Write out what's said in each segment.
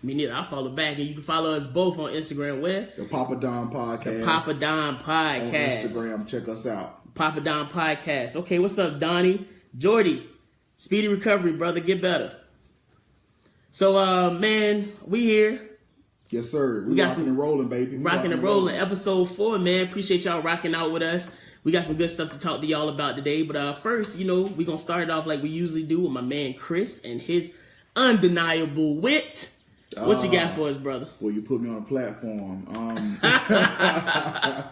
Me neither. I'll follow back. And you can follow us both on Instagram. Where? The PoppaDon Podcast. The PoppaDon Podcast. On Instagram. Check us out. PoppaDon Podcast. Okay, what's up, Donnie? Jordy. Speedy recovery, brother. Get better. So, man, we here. Yes, sir. We got rocking and rolling, baby. Rocking and rolling. Episode 4, man. Appreciate y'all rocking out with us. We got some good stuff to talk to y'all about today. But first, we're going to start it off like we usually do with my man Chris and his undeniable wit. What you got for us, brother? Well, you put me on a platform. I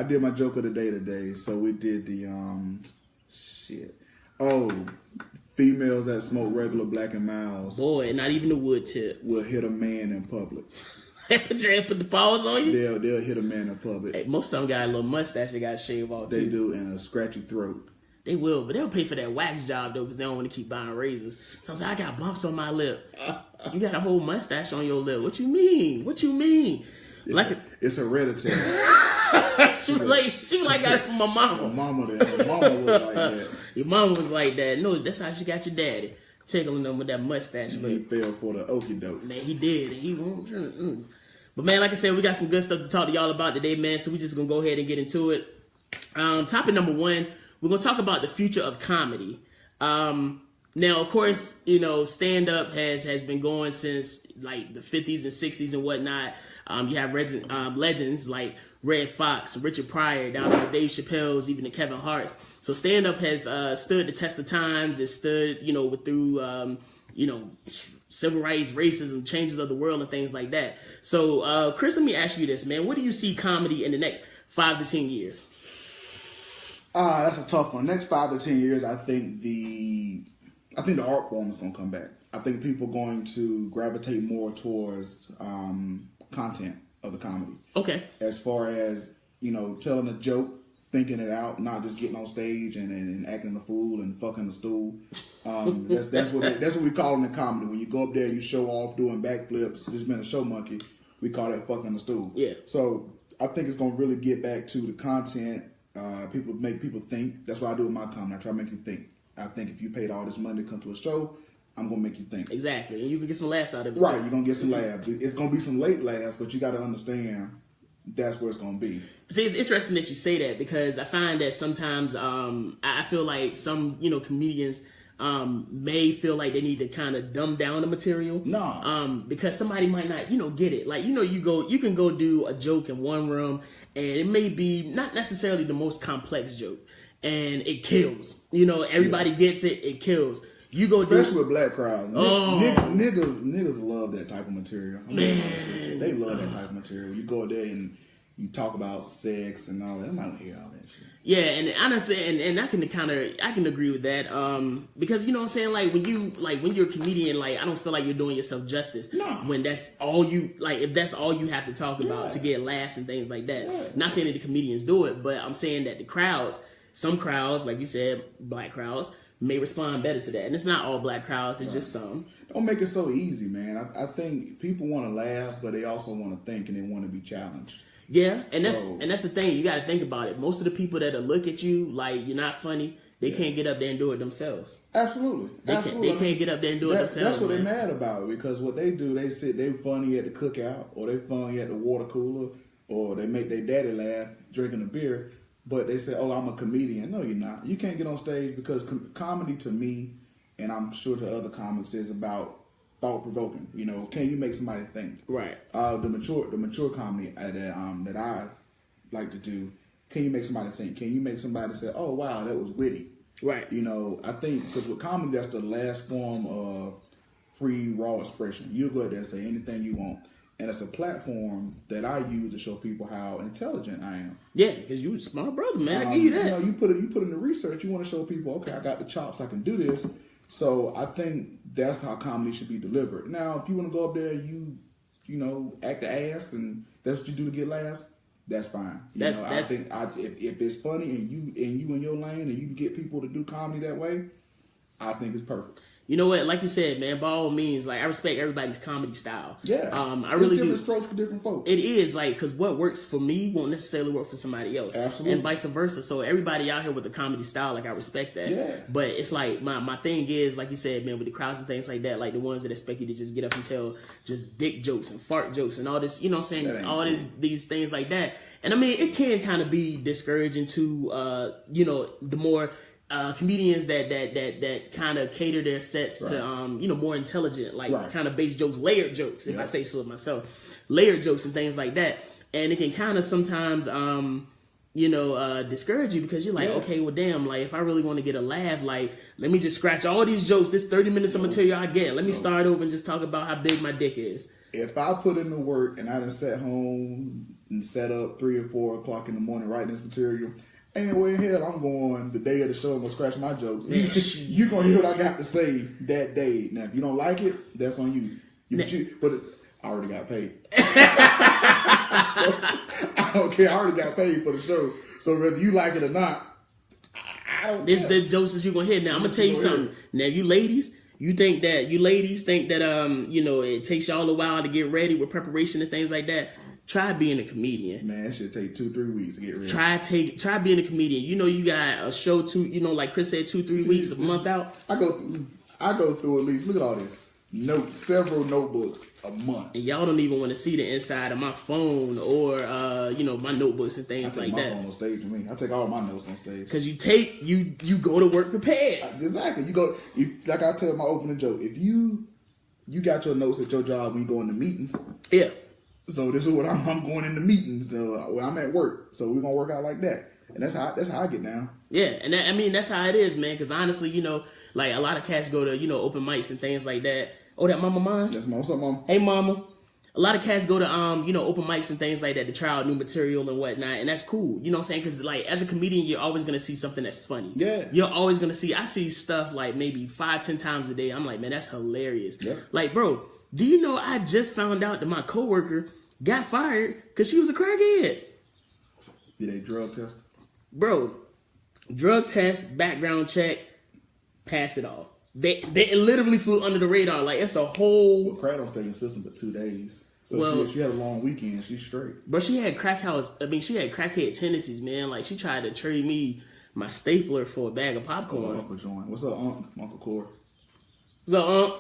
did my joke of the day today. So we did the, females that smoke regular Black and Milds. Boy, not even the wood tip. Will hit a man in public. Put the paws on you? They'll hit a man in public. Hey, most of them got a little mustache they got to shave off, They do, and a scratchy throat. They will, but they'll pay for that wax job, though, because they don't want to keep buying razors. So I was like, I got bumps on my lip. You got a whole mustache on your lip. What you mean? It's hereditary. she was like, got it from my mama. My mama looked like that. Your mama was like that. No, that's how she got your daddy. Tickling them with that mustache. He fell for the okie doke. Man, he did. He won't. But man, like I said, we got some good stuff to talk to y'all about today, man. So we just gonna go ahead and get into it. Topic number 1, we're gonna talk about the future of comedy. Now, of course, stand-up has been going since like the 50s and 60s and whatnot. You have legends like Red Fox, Richard Pryor, down to Dave Chappelle's, even to Kevin Hart's. So stand-up has stood the test of times. It stood, through, civil rights, racism, changes of the world, and things like that. So, Chris, let me ask you this, man. What do you see comedy in the next 5 to 10 years? That's a tough one. Next 5 to 10 years, I think the art form is going to come back. I think people are going to gravitate more towards content of the comedy. Okay. As far as, telling a joke, thinking it out, not just getting on stage and acting a fool and fucking the stool. That's what we call it in comedy. When you go up there, you show off doing backflips, just being a show monkey. We call that fucking the stool. Yeah. So I think it's going to really get back to the content. People make people think. That's what I do with my comedy. I try to make you think. I think if you paid all this money to come to a show, I'm going to make you think. Exactly. And you can get some laughs out of it. Right. You're going to get some laughs. It's going to be some late laughs, but you got to understand that's where it's going to be. See, it's interesting that you say that because I find that sometimes I feel like some, comedians may feel like they need to kind of dumb down the material. No. Because somebody might not, get it. Like, you can go do a joke in one room and it may be not necessarily the most complex joke and it kills. Everybody gets it, it kills. You go especially with black crowds. Niggas love that type of material. They love that type of material. You go there and you talk about sex and all that. I might hear all that shit. Yeah, and honestly, and I can agree with that. Because you know what I'm saying, like when you're a comedian, like I don't feel like you're doing yourself justice. No. When that's all you if that's all you have to talk about to get laughs and things like that. Yeah. Not saying that the comedians do it, but I'm saying that the crowds, some crowds, like you said, black crowds, may respond better to that. And it's not all black crowds, it's just some. Don't make it so easy, man. I think people want to laugh, but they also want to think and they want to be challenged. Yeah, and that's the thing. You got to think about it. Most of the people that'll look at you like you're not funny, they can't get up there and do it themselves. Absolutely. They can't get up there and do it themselves. That's what they're mad about, because what they do, they funny at the cookout, or they funny at the water cooler, or they make their daddy laugh drinking a beer. But they say, oh, I'm a comedian. No, you're not. You can't get on stage because comedy to me, and I'm sure to other comics, is about thought-provoking. Can you make somebody think? Right. The mature comedy that I like to do, can you make somebody think? Can you make somebody say, oh, wow, that was witty? Right. I think, because with comedy, that's the last form of free, raw expression. You go out there and say anything you want. And it's a platform that I use to show people how intelligent I am. Yeah, because you're a smart brother, man. I give you that. You put in the research. You want to show people, okay, I got the chops. I can do this. So I think that's how comedy should be delivered. Now, if you want to go up there, act the ass, and that's what you do to get laughs, that's fine. I think if it's funny and you in your lane and you can get people to do comedy that way, I think it's perfect. you know what? Like you said, man, by all means, like I respect everybody's comedy style. Yeah, I really do. Different strokes for different folks. It is like because what works for me won't necessarily work for somebody else, Absolutely, and vice versa. So everybody out here with the comedy style, like I respect that. Yeah, but it's like my thing is like you said, man, with the crowds and things like that, like the ones that expect you to just get up and tell just dick jokes and fart jokes and all this, you know what I'm saying, all these things like that. And I mean, it can kind of be discouraging to you know, the more comedians that kind of cater their sets to you know, more intelligent, like kind of base jokes, layered jokes, if I say so myself, layered jokes and things like that. And it can kind of sometimes you know, discourage you because you're like, okay, well, damn, like if I really want to get a laugh, like let me just scratch all these jokes, this 30 minutes of material I get. Let me start over and just talk about how big my dick is. If I put in the work and I done sat home and sat up 3 or 4 o'clock in the morning writing this material, ain't no way in hell I'm going the day of the show and gonna scratch my jokes. You gonna hear what I got to say that day. Now, if you don't like it, that's on you. But I already got paid. So I don't care. I already got paid for the show. So whether you like it or not, I don't care. This is the jokes that you're gonna hear. Now I'm gonna tell you something. Now you ladies think that you know, it takes y'all a while to get ready with preparation and things like that. Try being a comedian. Man, it should take 2-3 weeks to get ready. Try being a comedian. You know, you got a show you know, like Chris said, 2-3 weeks, a month out. I go through at least, look at all this. Several notebooks a month. And y'all don't even want to see the inside of my phone or you know, my notebooks and things like that. I take my phone on stage with me. I take all my notes on stage. Because you go to work prepared. Exactly. Like I tell my opening joke, if you got your notes at your job when you go into meetings. Yeah. So this is what I'm going into meetings when I'm at work. So we're gonna work out like that, and that's how I get down. Yeah, and I mean that's how it is, man. Because honestly, you know, like a lot of cats go to, you know, open mics and things like that. Oh, that mama mine? Yes, mom. What's up, mom? Hey, mama. A lot of cats go to you know, open mics and things like that to try out new material and whatnot, and that's cool. You know what I'm saying? Because like as a comedian, you're always gonna see something that's funny. Yeah. You're always gonna see. I see stuff like maybe 5-10 times a day. I'm like, man, that's hilarious. Yeah. Like, bro, do you know I just found out that my coworker got fired because she was a crackhead? Did they drug test? Bro, drug test, background check, pass it all. They literally flew under the radar. Like, it's a whole... Well, crack don't stay in the system but 2 days. So she had a long weekend. She's straight. But she had she had crackhead tendencies, man. Like, she tried to trade me my stapler for a bag of popcorn. Uncle John. What's up, Uncle Core? So,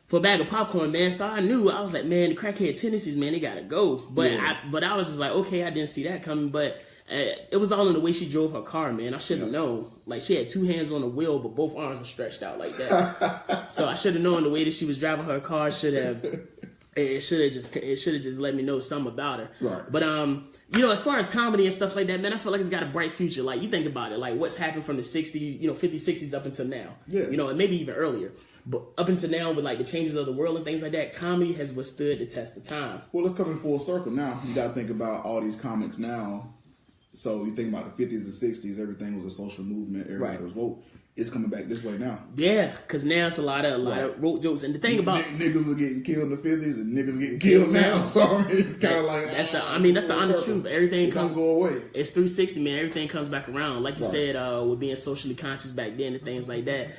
for a bag of popcorn, man. So I was like, man, the crackhead tendencies, man, they gotta go. But I was just like, okay, I didn't see that coming. But it was all in the way she drove her car, man. I should have known. Like, she had 2 hands on the wheel, but both arms were stretched out like that. So I should have known the way that she was driving her car. It should have just let me know something about her. Right. But you know, as far as comedy and stuff like that, man, I feel like it's got a bright future. Like, you think about it, like what's happened from the 60s, you know, 50s, 60s up until now. Yeah. You know, and maybe even earlier. But up until now, with like the changes of the world and things like that, comedy has withstood the test of time. Well, it's coming full circle now. You got to think about all these comics now. So you think about the 50s and 60s, everything was a social movement. Everybody was woke. It's coming back this way now. Yeah, because now it's a lot of road jokes. And the thing about niggas are getting killed in the 50s and niggas getting killed now. So I mean, it's kind of like that's the honest truth. Everything comes go away. It's 360, man. Everything comes back around. Like you said, with being socially conscious back then and things like that.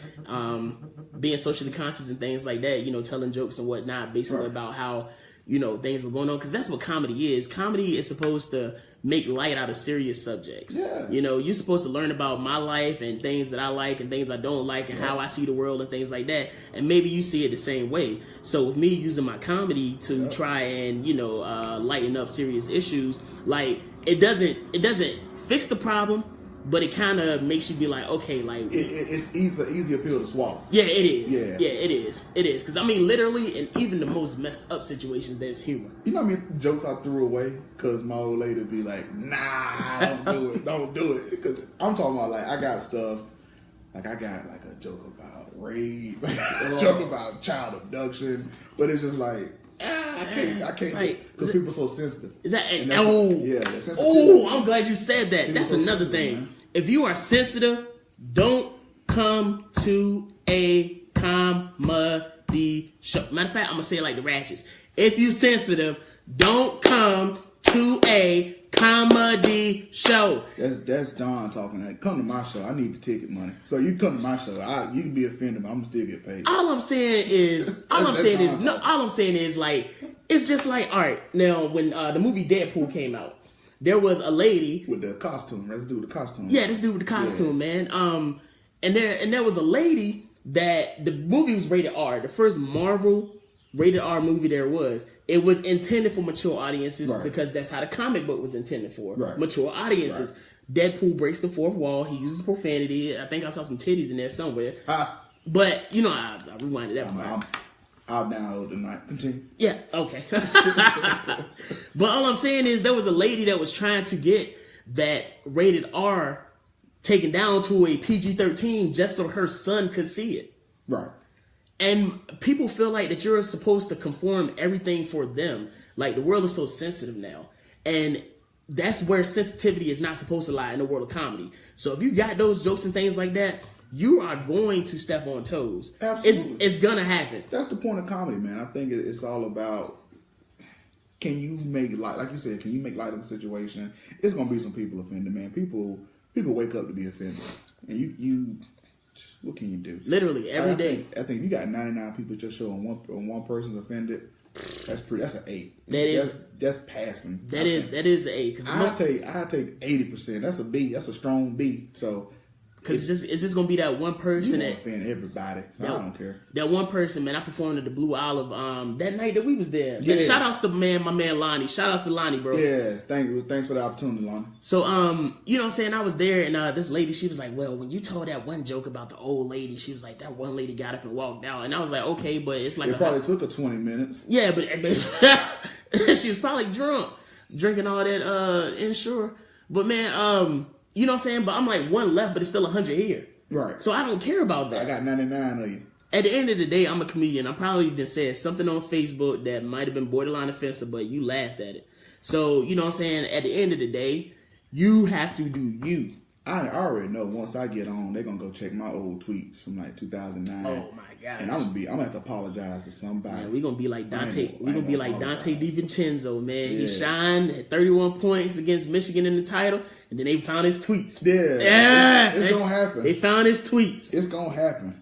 Being socially conscious and things like that. You know, telling jokes and whatnot, basically about how, you know, things were going on. Because that's what comedy is. Comedy is supposed to make light out of serious subjects. Yeah. You know, you're supposed to learn about my life and things that I like and things I don't like and how I see the world and things like that. And maybe you see it the same way. So with me using my comedy to try and, you know, lighten up serious issues, like it doesn't fix the problem, but it kind of makes you be like, okay, like it's easy appeal to swallow. Yeah, it is. Yeah, it is. Because I mean, literally, in even the most messed up situations, there's humor. You know what I mean? Jokes I threw away because my old lady would be like, "Nah, don't do it." Because I'm talking about like I got stuff, like I got like a joke about rape, a joke about child abduction, but it's just like. I can't because people are so sensitive. Is that that's sensitive. Oh, I'm glad you said that. That's so another thing. Man. If you are sensitive, don't come to a comedy show. Matter of fact, I'm gonna say it like the Ratchets. If you sensitive, don't come to a comedy show. That's Don talking. Like, come to my show. I need the ticket money. So you come to my show. You can be offended, but I'm gonna still get paid. All I'm saying is like, it's just like, all right. Now, when the movie Deadpool came out, there was a lady with the costume. Let's do the costume. Yeah, this dude with the costume, man. And there was a lady that the movie was rated R. The first Marvel rated R movie there was. It was intended for mature audiences because that's how the comic book was intended for. Mature audiences. Deadpool breaks the fourth wall. He uses profanity. I think I saw some titties in there somewhere. But, you know, I rewinded that part. I'll download tonight. Continue. Yeah, okay. But all I'm saying is there was a lady that was trying to get that rated R taken down to a PG-13 just so her son could see it. Right. And people feel like that you're supposed to conform everything for them. Like, the world is so sensitive now. And that's where sensitivity is not supposed to lie in the world of comedy. So if you got those jokes and things like that, you are going to step on toes. Absolutely. It's going to happen. That's the point of comedy, man. I think it's all about, can you make light, like you said, can you make light of the situation? It's going to be some people offended, man. People wake up to be offended. And you what can you do? Literally every day. I think if you got 99 people at your show and one person's offended, that's an 8. That's passing. That is an 8. I take 80%. That's a B. That's a strong B. So because it's just gonna be that one person that offend everybody. So I don't care. That one person, man. I performed at the Blue Olive that night that we was there. Yeah. Shout outs to my man Lonnie. Shout outs to Lonnie, bro. Yeah, thanks for the opportunity, Lonnie. So you know what I'm saying? I was there and this lady, she was like, well, when you told that one joke about the old lady, she was like, that one lady got up and walked out, and I was like, okay, but it's like it probably took her 20 minutes. Yeah, but she was probably drunk, drinking all that Ensure. But man, you know what I'm saying? But I'm like, one left, but it's still 100 here. Right. So I don't care about that. I got 99 of you. At the end of the day, I'm a comedian. I probably just said something on Facebook that might have been borderline offensive, but you laughed at it. So, you know what I'm saying? At the end of the day, you have to do you. I already know once I get on, they're going to go check my old tweets from like 2009. Oh, my God. And I'm going to have to apologize to somebody. Man, we're going to be like Dante. We're going to be like Dante DiVincenzo, man. Yeah. He shined, had 31 points against Michigan in the title, and then they found his tweets. Yeah. It's going to happen. They found his tweets. It's going to happen.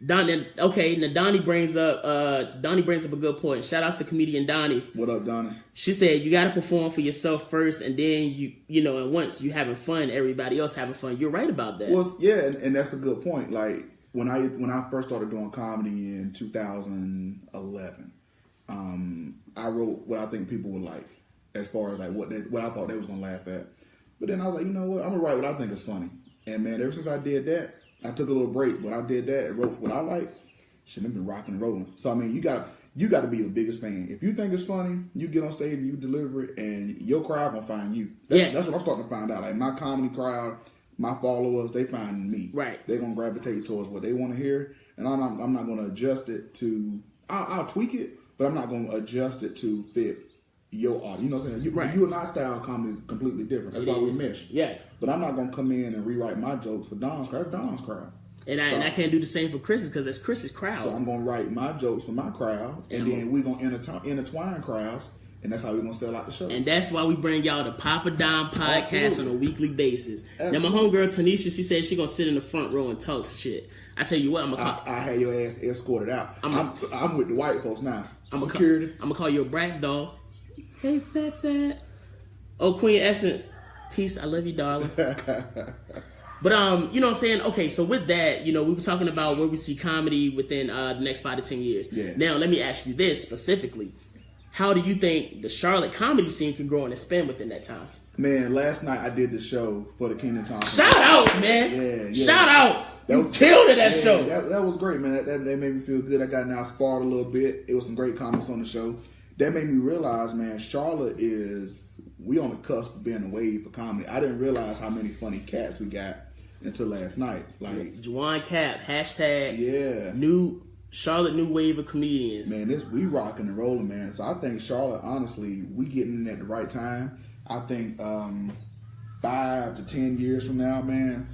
Now Donnie brings up a good point. Shout outs to comedian Donnie. What up, Donnie? She said you got to perform for yourself first, and then you know, and once you having fun, everybody else having fun. You're right about that. Well, yeah, and that's a good point. Like when I first started doing comedy in 2011, I wrote what I think people would like, as far as like what I thought they was gonna laugh at. But then I was like, you know what? I'm gonna write what I think is funny. And man, ever since I did that, I took a little break. When I did that and wrote what I like, shit, I've been rocking and rolling. So I mean, you got to be your biggest fan. If you think it's funny, you get on stage and you deliver it, and your crowd gonna find you. That's what I'm starting to find out. Like my comedy crowd, my followers, they find me. Right. They're gonna gravitate towards what they want to hear, and I'm not gonna adjust it to. I'll tweak it, but I'm not gonna adjust it to fit your audience. You know what I'm saying? You and I style comedy is completely different. That's why we mesh. Yeah. But I'm not gonna come in and rewrite my jokes for Don's crowd. That's Don's crowd. And I can't do the same for Chris's because that's Chris's crowd. So I'm gonna write my jokes for my crowd, and then we're gonna intertwine crowds, and that's how we're gonna sell out the show. And that's why we bring y'all the PoppaDon podcast Absolutely. on a weekly basis. Absolutely. Now my homegirl Tanisha, she said she gonna sit in the front row and talk shit. I tell you what, I'm gonna call. I had your ass escorted out. I'm with the white folks now. Security. I'm gonna call you a Bratz doll. Hey, fat. Oh, Queen Essence. Peace. I love you, darling. But, you know what I'm saying? Okay, so with that, you know, we were talking about where we see comedy within the next 5 to 10 years. Yeah. Now, let me ask you this specifically. How do you think the Charlotte comedy scene can grow and expand within that time? Man, last night I did the show for the Kingdom Thompson. Shout out, man. Yeah. Shout out. You killed it, that show. That was great, man. That made me feel good. I got now sparred a little bit. It was some great comments on the show. That made me realize, man, Charlotte we on the cusp of being a wave for comedy. I didn't realize how many funny cats we got until last night. Like Juwan Cap, hashtag Charlotte new wave of comedians. Man, we rocking and rolling, man. So I think Charlotte, honestly, we getting in at the right time. I think 5 to 10 years from now, man,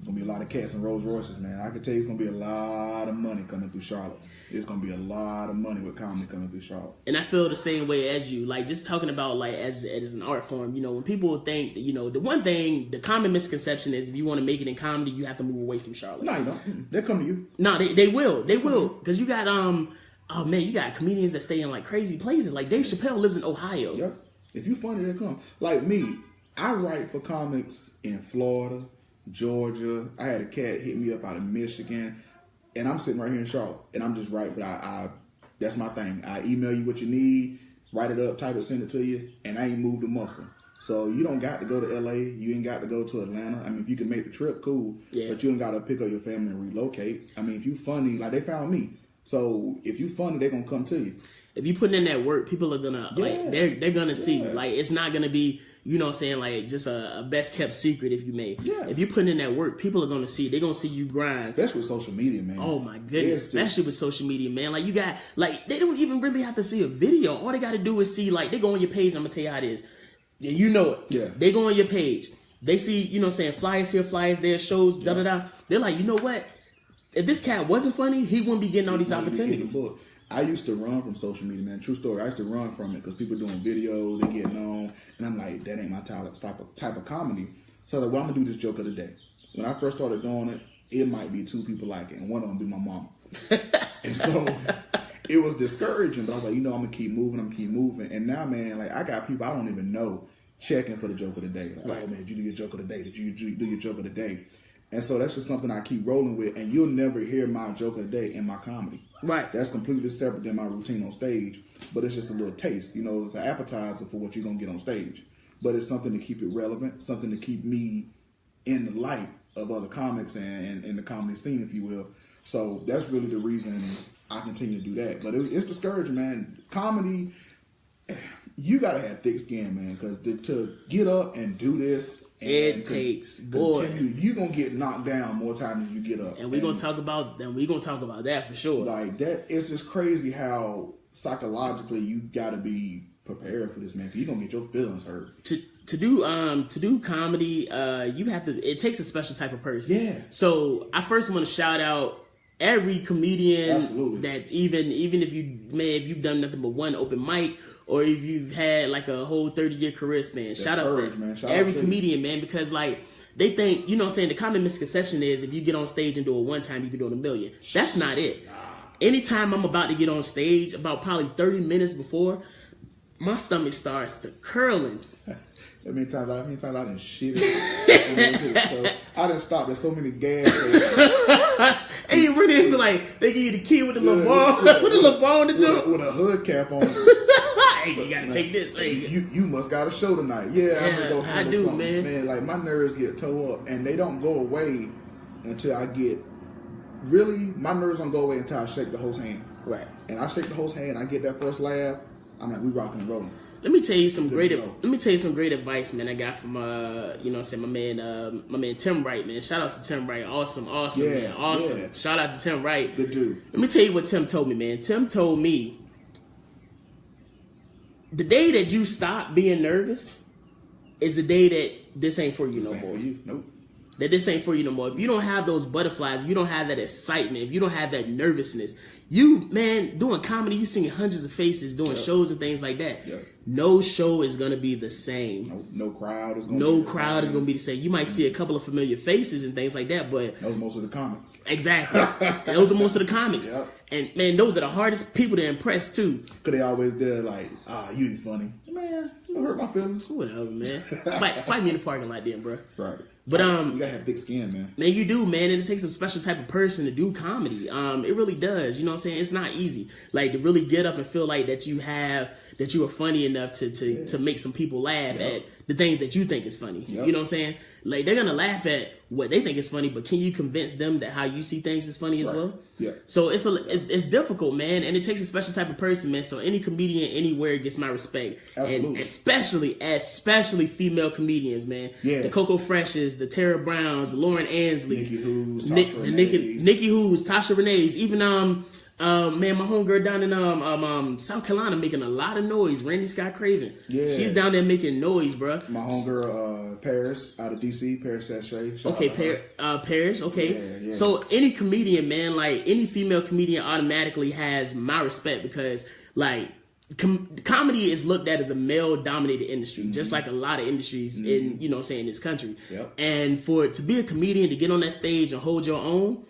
gonna be a lot of cats and Rolls Royces, man. I can tell you, it's gonna be a lot of money coming through Charlotte. It's gonna be a lot of money with comedy coming through Charlotte. And I feel the same way as you. Like, just talking about, like, as an art form, you know, when people think, you know, the one thing, the common misconception is if you want to make it in comedy, you have to move away from Charlotte. No, you don't. They'll come to you. No, they will. They will. Because you got, oh man, you got comedians that stay in like crazy places. Like Dave Chappelle lives in Ohio. Yep. If you funny, they'll come. Like me, I write for comics in Florida, Georgia. I had a cat hit me up out of Michigan, and I'm sitting right here in Charlotte, and I'm just writing. But I that's my thing. I email you what you need, write it up, type it, send it to you, and I ain't moved a muscle. So you don't got to go to LA. You ain't got to go to Atlanta. I mean, if you can make the trip, cool. Yeah. But you don't got to pick up your family and relocate. I mean, if you funny, like they found me. So if you funny, they're gonna come to you. If you putting in that work, people are gonna like they're gonna see. Like it's not gonna be, you know what I'm saying, like just a best kept secret if you may. Yeah. If you putting in that work, people are gonna see. They're gonna see you grind. Especially with social media, man. Oh my goodness. Especially with social media, man. Like you got like they don't even really have to see a video. All they gotta do is see, like, they go on your page, I'm gonna tell you how it is. Yeah, you know it. Yeah. They go on your page. They see, you know what I'm saying, flyers here, flyers there, shows, da-da-da. They're like, you know what? If this cat wasn't funny, he wouldn't be getting all these opportunities. I used to run from social media, man. True story. I used to run from it because people doing videos, they get known, and I'm like, that ain't my type of comedy. So I was like, well, I'm gonna do this joke of the day. When I first started doing it, it might be 2 people like it, and one of them be my mama. And so it was discouraging, but I was like, you know, I'm gonna keep moving. And now, man, like I got people I don't even know checking for the joke of the day. Like, oh man, did you do your joke of the day? Did you do your joke of the day? And so that's just something I keep rolling with, and you'll never hear my joke of the day in my comedy. Right. That's completely separate than my routine on stage, but it's just a little taste. You know, it's an appetizer for what you're going to get on stage. But it's something to keep it relevant, something to keep me in the light of other comics and in the comedy scene, if you will. So that's really the reason I continue to do that. But it's discouraging, man. Comedy, you got to have thick skin, man, because to get up and do this, it takes, boy. You're gonna get knocked down more times as you get up. And we're gonna talk about that for sure. Like that, it's just crazy how psychologically you gotta be prepared for this, man. 'Cause you're gonna get your feelings hurt. To do comedy, you have to. It takes a special type of person. Yeah. So I first want to shout out every comedian that's even if you've done nothing but one open mic, or if you've had like a whole 30-year career span. Shout out to every comedian, man, because like they think, you know what I'm saying, the common misconception is if you get on stage and do it one time, you can do it a million. That's not it. Anytime I'm about to get on stage, about probably 30 minutes before, my stomach starts to curling. How many times I done shit it. So I done stopped at so many gas stations. And you really feel like they give you the key with the little ball, with the little ball on the jump, with a hood cap on. Hey, you gotta take this. Hey. You must got a show tonight. Yeah, I'm gonna go handle something. Man, like my nerves get tore up, and they don't go away until I get my nerves don't go away until I shake the host's hand. Right. And I shake the host's hand, I get that first laugh. I'm like, we rocking and rolling. Let me tell you some great advice, man. I got from you know what I'm saying, my man Tim Wright, man. Shout out to Tim Wright. Awesome, man. Awesome. Yeah. Shout out to Tim Wright. Good dude. Let me tell you what Tim told me, man. Tim told me the day that you stop being nervous is the day that this ain't for you no more. Nope. That this ain't for you no more. If you don't have those butterflies, if you don't have that excitement, if you don't have that nervousness, you, man, doing comedy, you seeing hundreds of faces doing shows and things like that. Yep. No show is gonna be the same. No crowd is gonna be the same. You might see a couple of familiar faces and things like that, but those are most of the comics. Exactly. Those are most of the comics. Yep. And man, those are the hardest people to impress too. Cause they always there like, you ain't funny. Man, you hurt my feelings. Whatever, man. fight me in the parking lot then, bro. Right. But you gotta have thick skin, man. Man, you do, man, and it takes a special type of person to do comedy. It really does. You know what I'm saying? It's not easy. Like to really get up and feel like that you are funny enough to make some people laugh at the things that you think is funny. Yep. You know what I'm saying? Like they're gonna laugh at what they think is funny, but can you convince them that how you see things is funny as well? Yeah. So it's difficult, man, and it takes a special type of person, man. So any comedian anywhere gets my respect. Absolutely. And especially female comedians, man. Yeah. The Coco Freshes, the Tara Browns, the Lauren Ansleys, Nikki Who's, Tasha Renee's, even Man, my homegirl down in South Carolina making a lot of noise. Randy Scott Craven. Yeah. She's down there making noise, bro. My homegirl, Paris, out of DC, Paris Sachet. Okay, Paris. Okay. Yeah. So any comedian, man, like any female comedian, automatically has my respect because, like, comedy is looked at as a male-dominated industry, just like a lot of industries in, you know, saying this country. Yep. And for it to be a comedian to get on that stage and hold your own,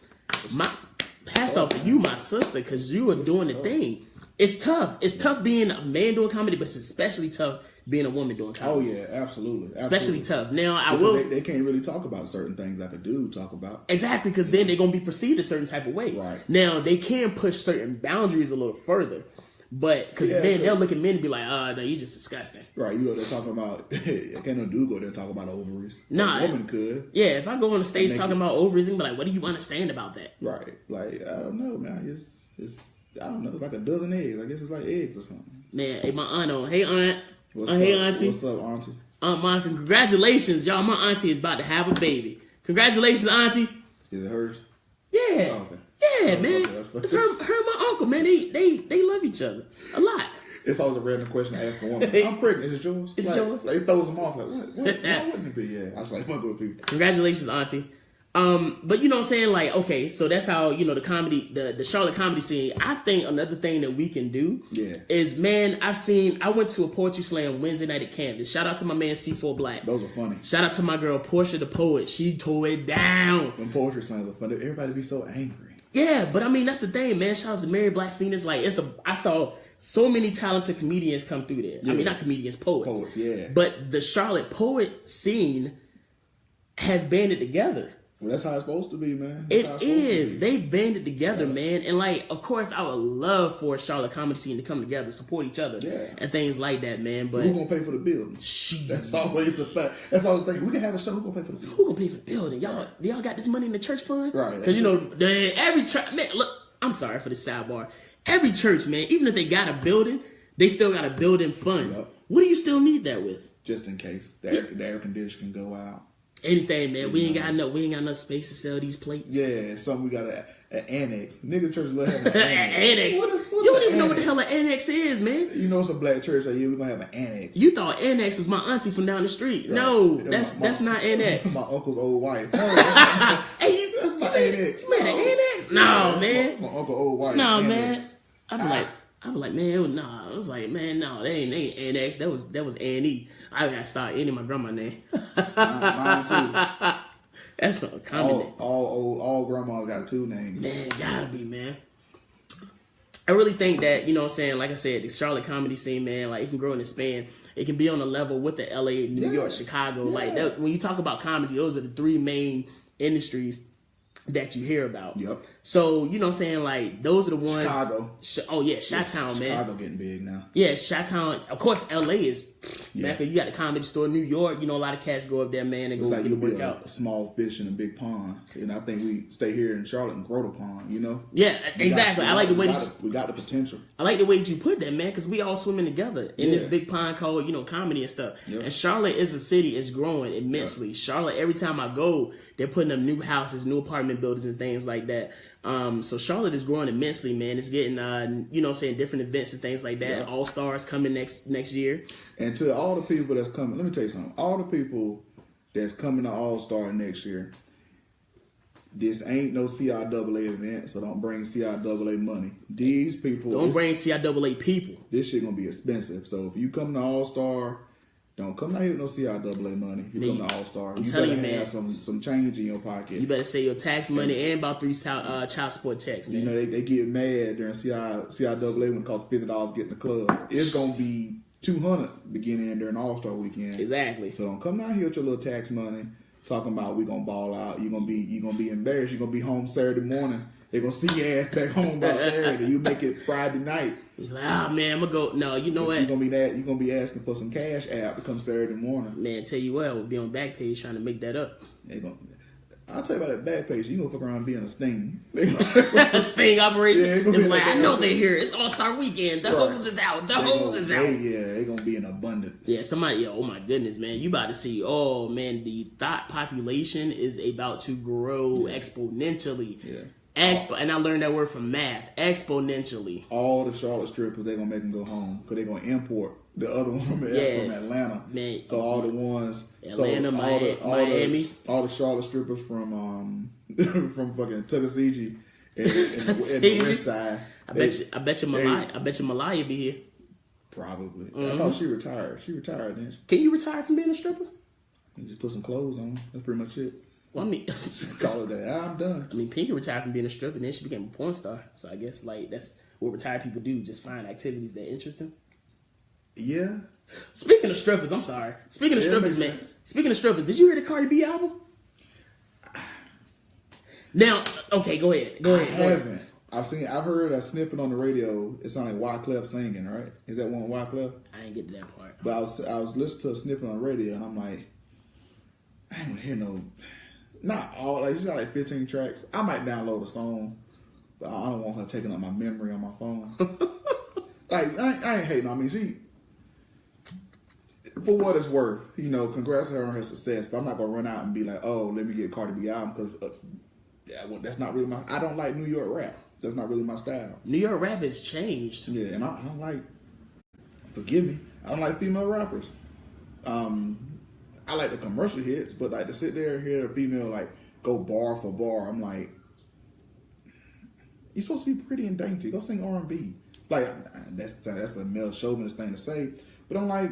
hats off to you, my sister, because you are doing the thing. It's tough. It's tough being a man doing comedy, but it's especially tough being a woman doing comedy. Oh yeah, absolutely. Especially tough. Now they can't really talk about certain things like a dude talk about. Exactly, because then they're gonna be perceived a certain type of way. Right. Now they can push certain boundaries a little further, but because then they'll look at men and be like, "Oh no, you just disgusting." Right. You go there talking about. Can't no dude go there talk about ovaries. Nah, a woman could. Yeah, if I go on the stage talking about ovaries, and be like, "What do you understand about that?" Right. Like I don't know, man. It's I don't know, like a dozen eggs. I guess it's like eggs or something. Man, hey, my aunt on. Hey, aunt. What's Hey, up? auntie. What's up, auntie? Aunt Monica, congratulations, y'all. My auntie is about to have a baby. Congratulations, auntie. Is it hers? Yeah. Oh, okay. Yeah, Oh, man. okay, It's her and my uncle, man. They love each other a lot. It's always a random question to ask a woman. I'm pregnant. Is it yours? It's like, yours. Like, it throws them off. Like, what? Why wouldn't it be? Yeah. I was like, fuck with people. Congratulations, auntie. But you know what I'm saying? Like, okay, so that's how, you know, the Charlotte comedy scene. I think another thing that we can do is, man, I went to a poetry slam Wednesday night at Canvas. Shout out to my man C4 Black. Those are funny. Shout out to my girl Portia the Poet. She tore it down. When poetry slams are funny, everybody be so angry. Yeah, but I mean, that's the thing, man. Shout out to Mary Black Phoenix. Like, I saw so many talented comedians come through there. Yeah. I mean, not comedians, poets. Poets, yeah. But the Charlotte poet scene has banded together. Well, that's how it's supposed to be, man. It is. They banded together, man. And, like, of course, I would love for a Charlotte comedy scene to come together, support each other, and things like that, man. But who's going to pay for the building? That's always the fact. That's always the thing. We can have a show. Who's going to pay for the building? Who going to pay for the building? Y'all got this money in the church fund? Right. Because, you know, every church, man, look, I'm sorry for the sidebar. Every church, man, even if they got a building, they still got a building fund. Yep. What do you still need that with? Just in case. The air conditioner can go out. Anything, man. We ain't got enough space to sell these plates. Yeah, something we got an annex. Nigga church love having an annex. You don't even know what the hell an annex is, man. You know some black church like, yeah, we're gonna have an annex. You thought annex was my auntie from down the street. Right. No, that's not annex. My uncle's old wife. Hey, that's my annex. Man, an annex? No, man. My uncle old wife. No, annex. man. I was like, man, nah. I was like, man, no, they ain't annex. That was Annie. I gotta start ending my grandma name. Mine too. That's not a common name. All grandmas got two names. Man, gotta be, man. I really think that, you know what I'm saying, like I said, the Charlotte comedy scene, man, like, it can grow and expand. It can be on a level with the LA, New York, Chicago. Like, that, when you talk about comedy, those are the three main industries that you hear about. Yep. So, you know what I'm saying, like, those are the ones. Chicago. Chi-Town, man. Chicago getting big now. Yeah, Chi-Town. Of course, LA is. Man, you got the Comedy Store, New York. You know, a lot of cats go up there, man, and it's go like get you the work be out. A small fish in a big pond. And I think we stay here in Charlotte and grow the pond, you know? Yeah, exactly. I like the way we got the potential. I like the way that you put that, man, because we all swimming together in this big pond called, you know, comedy and stuff. Yep. And Charlotte is a city. It's growing immensely. Yep. Charlotte, every time I go, they're putting up new houses, new apartment buildings and things like that. So Charlotte is growing immensely, man. It's getting, you know, saying different events and things like that. Yeah. All Stars coming next year. And to all the people that's coming, let me tell you something. All the people that's coming to All Star next year, this ain't no CIAA event, so don't bring CIAA money. These people don't bring CIAA people. This shit gonna be expensive. So if you come to All Star, don't come out here with no CIAA money. If you come to All Star, you better have some change in your pocket. You better save your tax money and about 3 child support checks, man. You know, they get mad during CIAA when it costs $50 to get in the club. It's gonna be $200 beginning during All Star weekend. Exactly. So don't come down here with your little tax money talking about we gonna ball out. You're gonna be embarrassed. You're gonna be home Saturday morning. They're gonna see your ass back home by Saturday. You make it Friday night. Like, man, I'm gonna go. No, you know what? You're gonna be asking for some cash app to come Saturday morning. Man, tell you what, we'll be on Backpage trying to make that up. I'll tell you about that Backpage. You gonna fuck around being a sting. Sting operation. Yeah, they're like, I know they're here. It's All Star Weekend. The hose is out. The hose is out. They're gonna be in abundance. Yeah, somebody. Oh my goodness, man, you about to see? Oh man, the thought population is about to grow exponentially. Yeah. And I learned that word from math. Exponentially. All the Charlotte strippers, they're gonna make them go home because they're gonna import the other one from Atlanta. Man, so all the ones, Atlanta, Miami, all the Charlotte strippers from from fucking Tuckasegee and the West Side. I bet you Malaya be here. Probably. I thought she retired. She retired, didn't she? Can you retire from being a stripper? You just put some clothes on. That's pretty much it. Well, I mean, call it that. I'm done. I mean, Pinky retired from being a stripper, and then she became a porn star. So I guess like that's what retired people do: just find activities that interest them. Yeah. Speaking of strippers, I'm sorry. Speaking of strippers, man. Speaking of strippers, did you hear the Cardi B album? Now, okay, go ahead. I haven't. I've heard a snippet on the radio. It sounded like Wyclef singing, right? Is that one Wyclef? I ain't get to that part. But I was listening to a snippet on the radio, and I'm like, I ain't gonna hear no. Not all. Like she's got like 15 tracks. I might download a song, but I don't want her taking up my memory on my phone. Like I ain't hating. I mean, she. For what it's worth, congrats to her on her success. But I'm not gonna run out and be like, oh, let me get Cardi B album because that's not really my. I don't like New York rap. That's not really my style. New York rap has changed. Yeah, and I don't like. Forgive me. I don't like female rappers. I like the commercial hits, but like to sit there and hear a female like go bar for bar, I'm like, you're supposed to be pretty and dainty. Go sing R&B. Like that's a male chauvinist thing to say, but I'm like,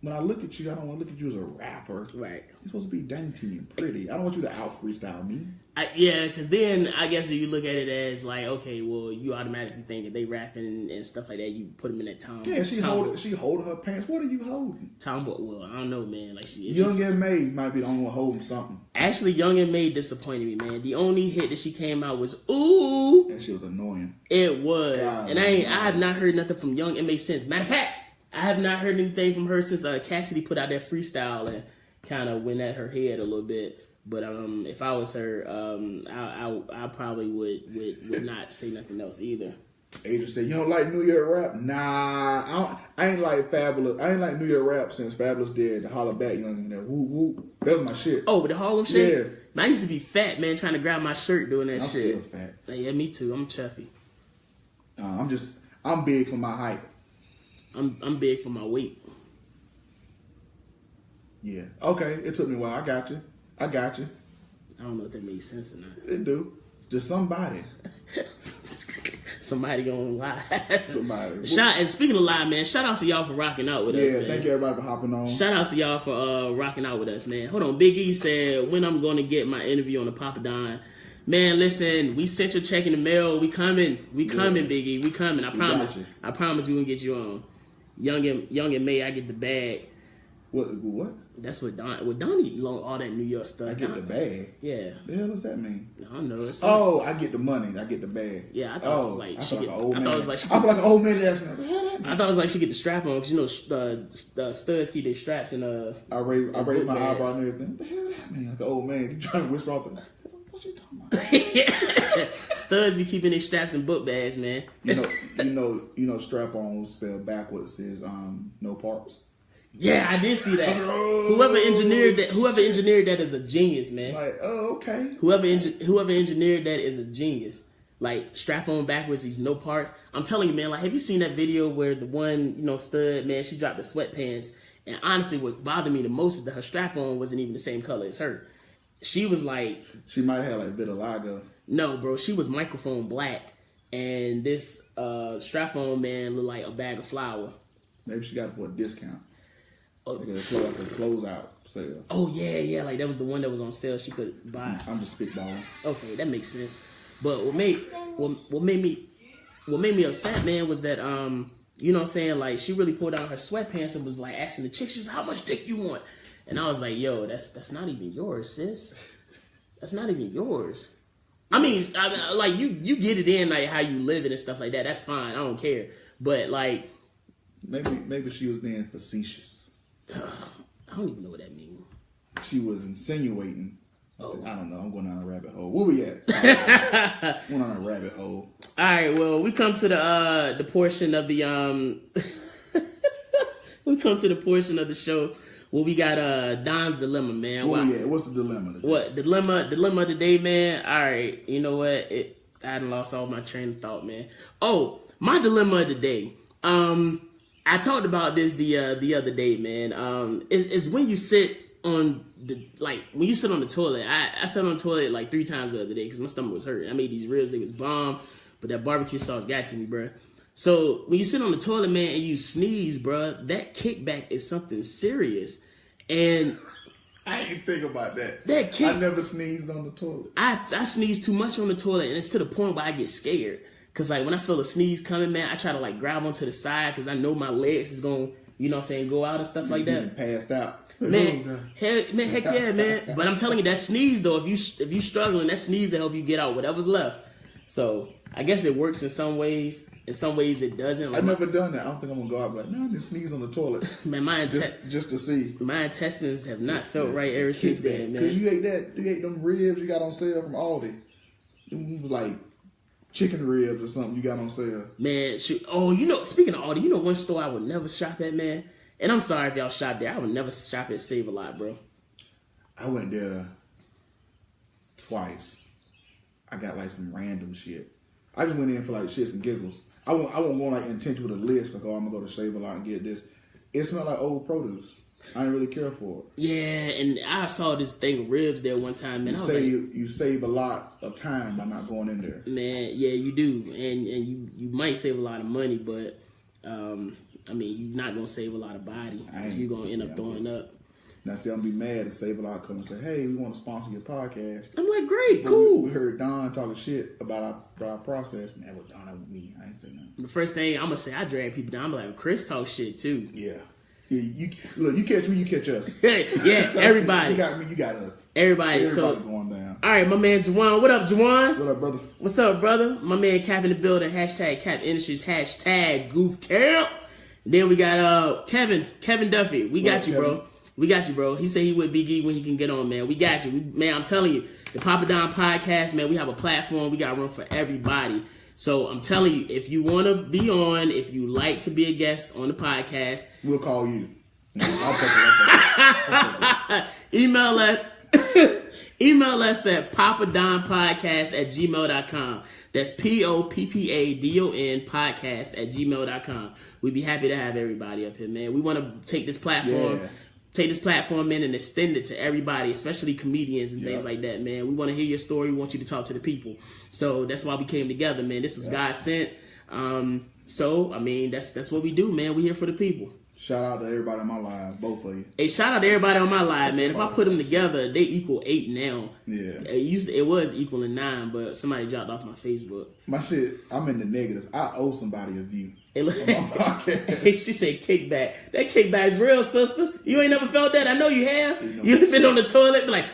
when I look at you, I don't want to look at you as a rapper. Right. You're supposed to be dainty and pretty. I don't want you to out freestyle me. Yeah, because then I guess if you look at it as like, okay, well, you automatically think if they rapping and stuff like that, you put them in that tom. Yeah, she holding her pants. What are you holding? Tomboy. Well, I don't know, man. Like Young and May might be the only one holding something. Actually, Young and May disappointed me, man. The only hit that she came out was "Ooh." That shit was annoying. It was, God, and I have not heard nothing from Young and May since. Matter of fact, I have not heard anything from her since Cassidy put out that freestyle and kind of went at her head a little bit. But if I was her, I probably would not say nothing else either. Adrian said, "You don't like New York rap? Nah, I ain't like Fabulous. I ain't like New York rap since Fabulous did the Holla Back Young and there. Woo woo, that was my shit. Oh, the Harlem shit. Yeah, man, I used to be fat, man, trying to grab my shirt doing that shit. I'm still fat. Yeah, me too. I'm chuffy. I'm big for my height. I'm big for my weight. Yeah. Okay. It took me a while. I got you. I don't know if that makes sense or not. It do. Just somebody. Somebody gonna lie. Somebody. And speaking of lie, man, shout out to y'all for rocking out with us, man. Yeah, thank you everybody for hopping on. Shout out to y'all for rocking out with us, man. Hold on. Big E said, when I'm gonna get my interview on the PoppaDon. Man, listen, we sent your check in the mail. We coming, Big E. We coming. I promise. I promise we gonna get you on. Young and May, I get the bag. What? That's what Donnie all that New York stuff. I get the bag. Yeah. The hell does that mean? I don't know. I get the money. I get the bag. Yeah, I thought it was like I feel like an old man. I thought it was like she get the strap on because studs keep their straps and I raise my eyebrow and everything. What the hell that mean? Like an old man, you trying to whisper off the. What you talking about? Studs be keeping their straps in book bags, man. You know, strap on spelled backwards is no parts. Yeah, I did see that. Whoever engineered that is a genius, man. Like, oh, okay. Whoever engineered that is a genius. Like, strap on backwards, these no parts. I'm telling you, man, like, have you seen that video where the one, stud, man, she dropped the sweatpants, and honestly, what bothered me the most is that her strap on wasn't even the same color as her. She was like... She might have had, like, vitiligo. No, bro, she was microphone black, and this strap on, man, looked like a bag of flour. Maybe she got it for a discount. Like a closeout sale. Oh yeah, like that was the one that was on sale. She could buy. I'm just spitballing. Okay, that makes sense. But what made me upset, man, was that you know what I'm saying, like she really pulled out her sweatpants and was like asking the chick, she was, how much dick you want? And I was like, yo, that's not even yours, sis. That's not even yours. I mean, like you get it in like how you live it and stuff like that. That's fine. I don't care. But like, maybe she was being facetious. I don't even know what that means. She was insinuating. Oh. I don't know. I'm going down a rabbit hole. Where we at? Going on a rabbit hole. All right. Well, we come to the portion of the we come to the portion of the show Well, we got Don's dilemma, man. What's the dilemma today? What dilemma today, man? All right, you know what? I done lost all my train of thought, man. Oh, my dilemma of the day. I talked about this the other day, man. It's when you sit on when you sit on the toilet. I sat on the toilet like 3 times the other day because my stomach was hurt. I made these ribs, they was bomb, but that barbecue sauce got to me, bro. So when you sit on the toilet, man, and you sneeze, bro, that kickback is something serious. And I ain't think about that. I never sneezed on the toilet. I sneeze too much on the toilet, and it's to the point where I get scared. Cause like when I feel a sneeze coming, man, I try to like grab onto the side because I know my legs is gonna, you know what I'm saying, go out and stuff like that. Passed out. Man, heck yeah, man. But I'm telling you, that sneeze though, if you struggling, that sneeze will help you get out whatever's left. So I guess it works in some ways. In some ways it doesn't. Like, I've never done that. I don't think I'm gonna go out but no, I just sneeze on the toilet. Man, just to see. My intestines have not felt right ever since then, man. Cause you ate them ribs you got on sale from Aldi. Them was like chicken ribs or something you got on sale. Man, shoot. Oh, you know, speaking of Aldi, you know one store I would never shop at, man? And I'm sorry if y'all shop there. I would never shop at Save a Lot, bro. I went there twice. I got like some random shit. I just went in for like shits and giggles. I won't go like intention with a list like, oh, I'm gonna go to Save a Lot and get this. It smelled like old produce. I didn't really care for it. Yeah, and I saw this thing of ribs there one time, man. You save a lot of time by not going in there. Man, yeah, you do, and you might save a lot of money, but I mean, you're not gonna save a lot of body. You're gonna end up throwing up. Now, see, I'm gonna be mad if Save a Lot come and say, "Hey, we want to sponsor your podcast." I'm like, great, but cool. We heard Don talking shit about our process. Man, with Don, that was me. I ain't saying nothing. The first thing I'm gonna say, I drag people down. I'm like, Chris talk shit too. Yeah. You look, you catch me, you catch us. Yeah, everybody. You got me, you got us. Everybody so going down. All right, my man Juwan. What up, Juwan? What up, brother? What's up, brother? My man Cap in the building. Hashtag Cap Industries. Hashtag Goof Camp. And then we got Kevin Duffy. We got you, bro. We got you, bro. He said he would be geek when he can get on, man. We got you. Man, I'm telling you, the PoppaDon podcast, man, we have a platform. We got room for everybody. So I'm telling you, if you want to be on, if you like to be a guest on the podcast, we'll call you. I'll email us at PoppaDonPodcast@gmail.com. That's POPPADON podcast@gmail.com. We'd be happy to have everybody up here, man. We want to take this platform. Yeah. Take this platform in and extend it to everybody, especially comedians and things like that, man. We want to hear your story. We want you to talk to the people. So that's why we came together, man. This was God sent. So, I mean, that's what we do, man. We here for the people. Shout out to everybody on my live, both of you. Hey, shout out to everybody on my live, man. If I put them together, they equal 8 now. Yeah. It was equaling 9, but somebody dropped off my Facebook. My shit, I'm in the negatives. I owe somebody a view. Hey, look, she said kickback. That kickback is real, sister. You ain't never felt that? I know you have. You've been on the toilet like,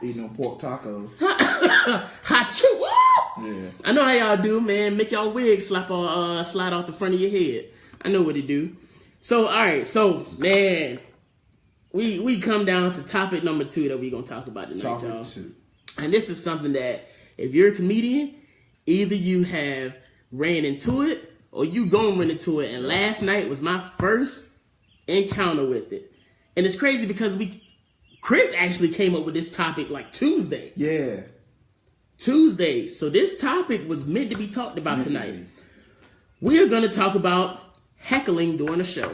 eating them pork tacos. Hot chew. Yeah. I know how y'all do, man. Make y'all wig slide off the front of your head. I know what it do. So, all right. So, man, we come down to topic number 2 that we're going to talk about tonight, y'all. And this is something that if you're a comedian, either you have ran into it or you gonna run into it. And last night was my first encounter with it. And it's crazy because Chris actually came up with this topic like Tuesday. Yeah. Tuesday. So this topic was meant to be talked about tonight. We are going to talk about heckling during a show.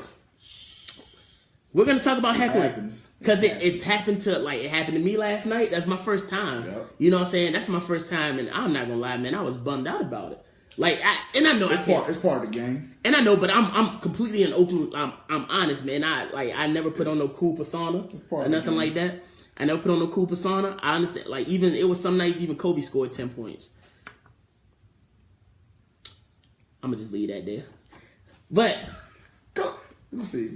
We're going to talk about heckling. Because it's happened to, like, it happened to me last night. That's my first time. Yep. You know what I'm saying? That's my first time. And I'm not going to lie, man. I was bummed out about it. Like, I know it's part of the game. And I know, but I'm completely an open. I'm honest, man. I never put on no cool persona or nothing like that. I never put on no cool persona. I understand. Like, even it was some nights even Kobe scored 10 points. I'm gonna just leave that there. But let me see.